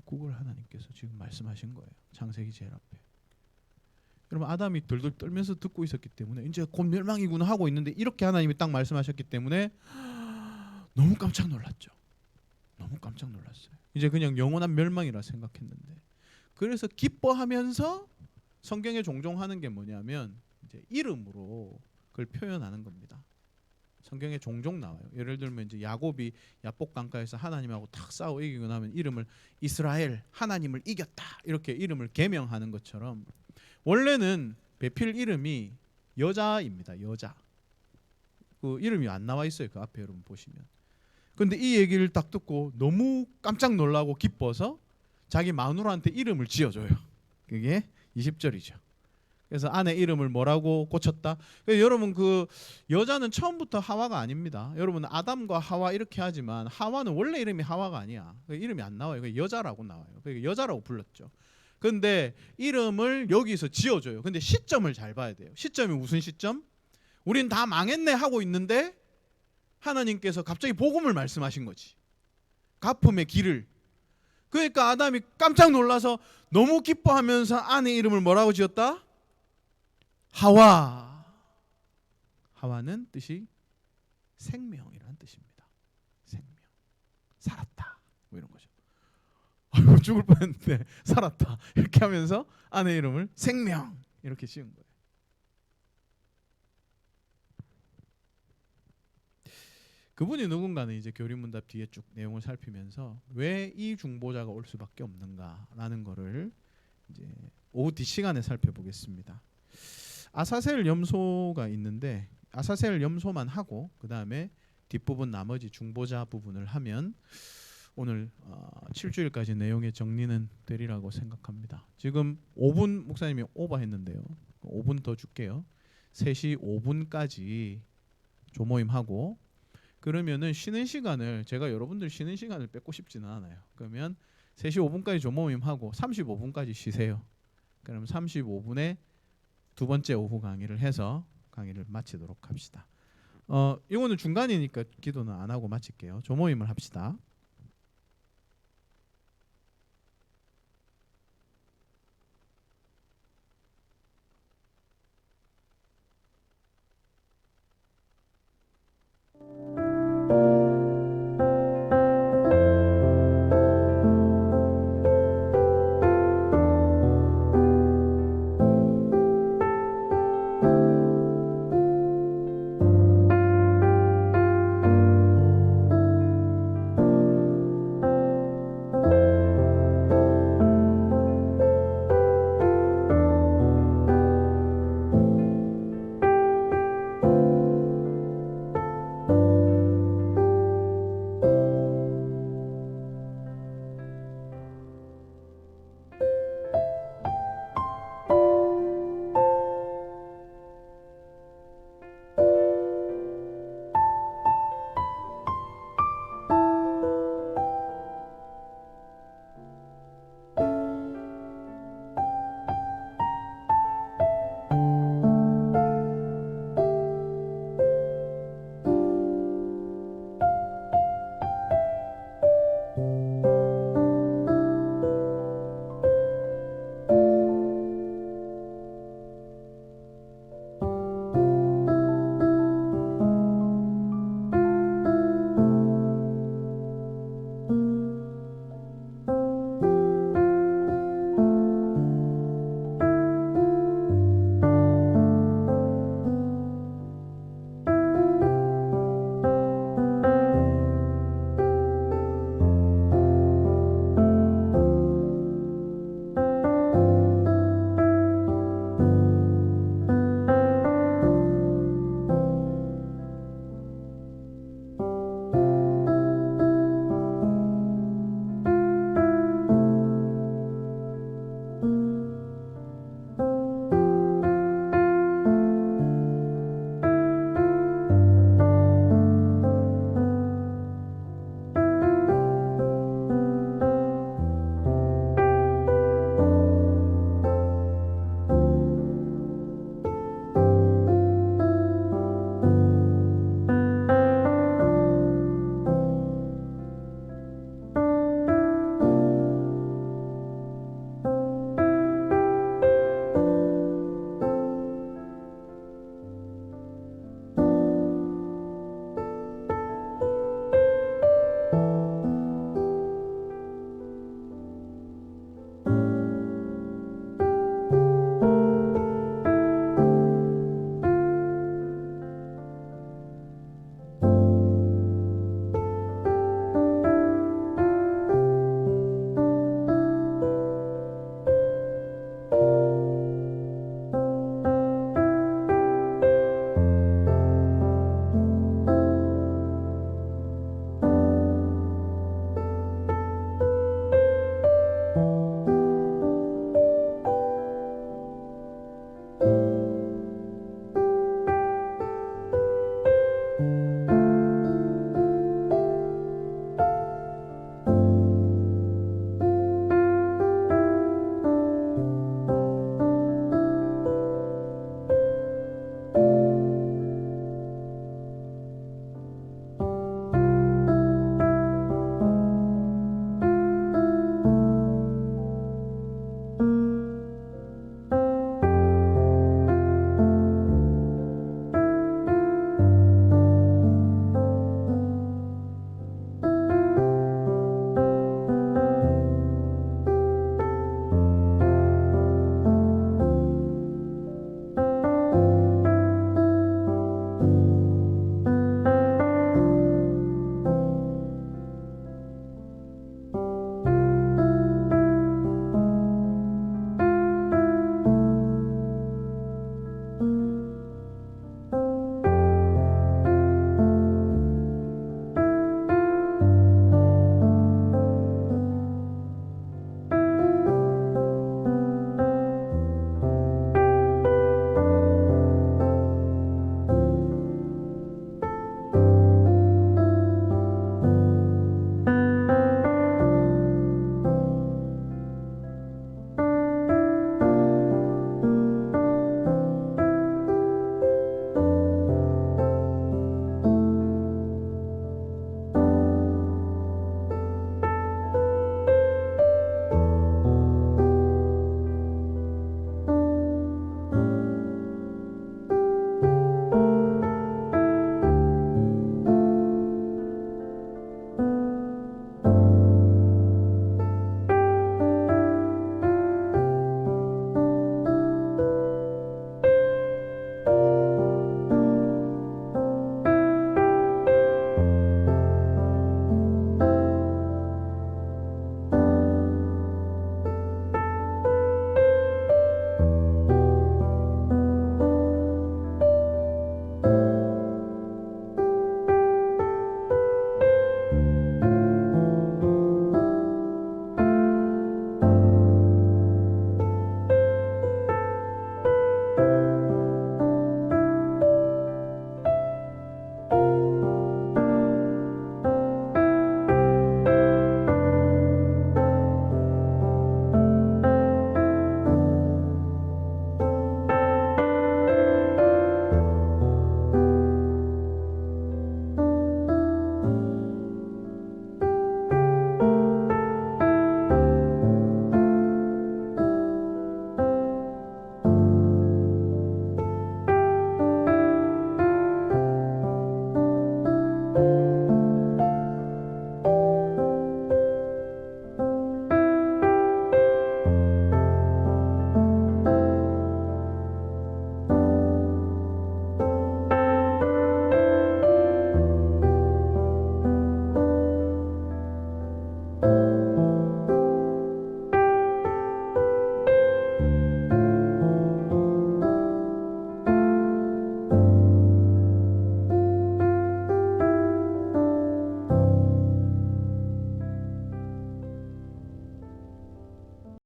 그걸 하나님께서 지금 말씀하신 거예요. 창세기 제일 앞에. 여러분, 아담이 덜덜 떨면서 듣고 있었기 때문에 이제 곧 멸망이구나 하고 있는데 이렇게 하나님이 딱 말씀하셨기 때문에 너무 깜짝 놀랐죠. 너무 깜짝 놀랐어요. 이제 그냥 영원한 멸망이라 생각했는데, 그래서 기뻐하면서 성경에 종종 하는 게 뭐냐면 이제 이름으로 그걸 표현하는 겁니다. 성경에 종종 나와요. 예를 들면 이제 야곱이 야복 강가에서 하나님하고 탁 싸워 이기고 나면 이름을 이스라엘, 하나님을 이겼다, 이렇게 이름을 계명하는 것처럼 원래는 베필 이름이 여자입니다. 여자. 그 이름이 안 나와 있어요. 그 앞에 여러분 보시면. 근데 이 얘기를 딱 듣고 너무 깜짝 놀라고 기뻐서 자기 마누라한테 이름을 지어줘요. 그게 20절이죠. 그래서 아내 이름을 뭐라고 고쳤다? 여러분, 그 여자는 처음부터 하와가 아닙니다. 여러분, 아담과 하와 이렇게 하지만 하와는 원래 이름이 하와가 아니야. 이름이 안 나와요. 여자라고 나와요. 그러니까 여자라고 불렀죠. 근데 이름을 여기서 지어줘요. 근데 시점을 잘 봐야 돼요. 시점이 무슨 시점? 우린 다 망했네 하고 있는데 하나님께서 갑자기 복음을 말씀하신 거지. 갚음의 길을. 그러니까 아담이 깜짝 놀라서 너무 기뻐하면서 아내 이름을 뭐라고 지었다? 하와. 하와는 뜻이 생명이라는 뜻입니다. 생명. 살았다. 뭐 이런 거죠. 아이고, 죽을 뻔했는데 살았다. 이렇게 하면서 아내 이름을 생명 이렇게 지은 거예요. 그분이 누군가는 이제 교리문답 뒤에 쭉 내용을 살피면서 왜 이 중보자가 올 수밖에 없는가라는 거를 이제 오후 뒷시간에 살펴보겠습니다. 아사셀 염소가 있는데 아사셀 염소만 하고 그 다음에 뒷부분 나머지 중보자 부분을 하면 오늘 7주일까지 내용의 정리는 되리라고 생각합니다. 지금 5분 목사님이 오버했는데요. 5분 더 줄게요. 3시 5분까지 조모임하고 그러면은 쉬는 시간을 제가 여러분들 쉬는 시간을 뺏고 싶지는 않아요. 그러면 3시 5분까지 조모임하고 35분까지 쉬세요. 그럼 35분에 두 번째 오후 강의를 해서 강의를 마치도록 합시다. 이거는 중간이니까 기도는 안 하고 마칠게요. 조모임을 합시다.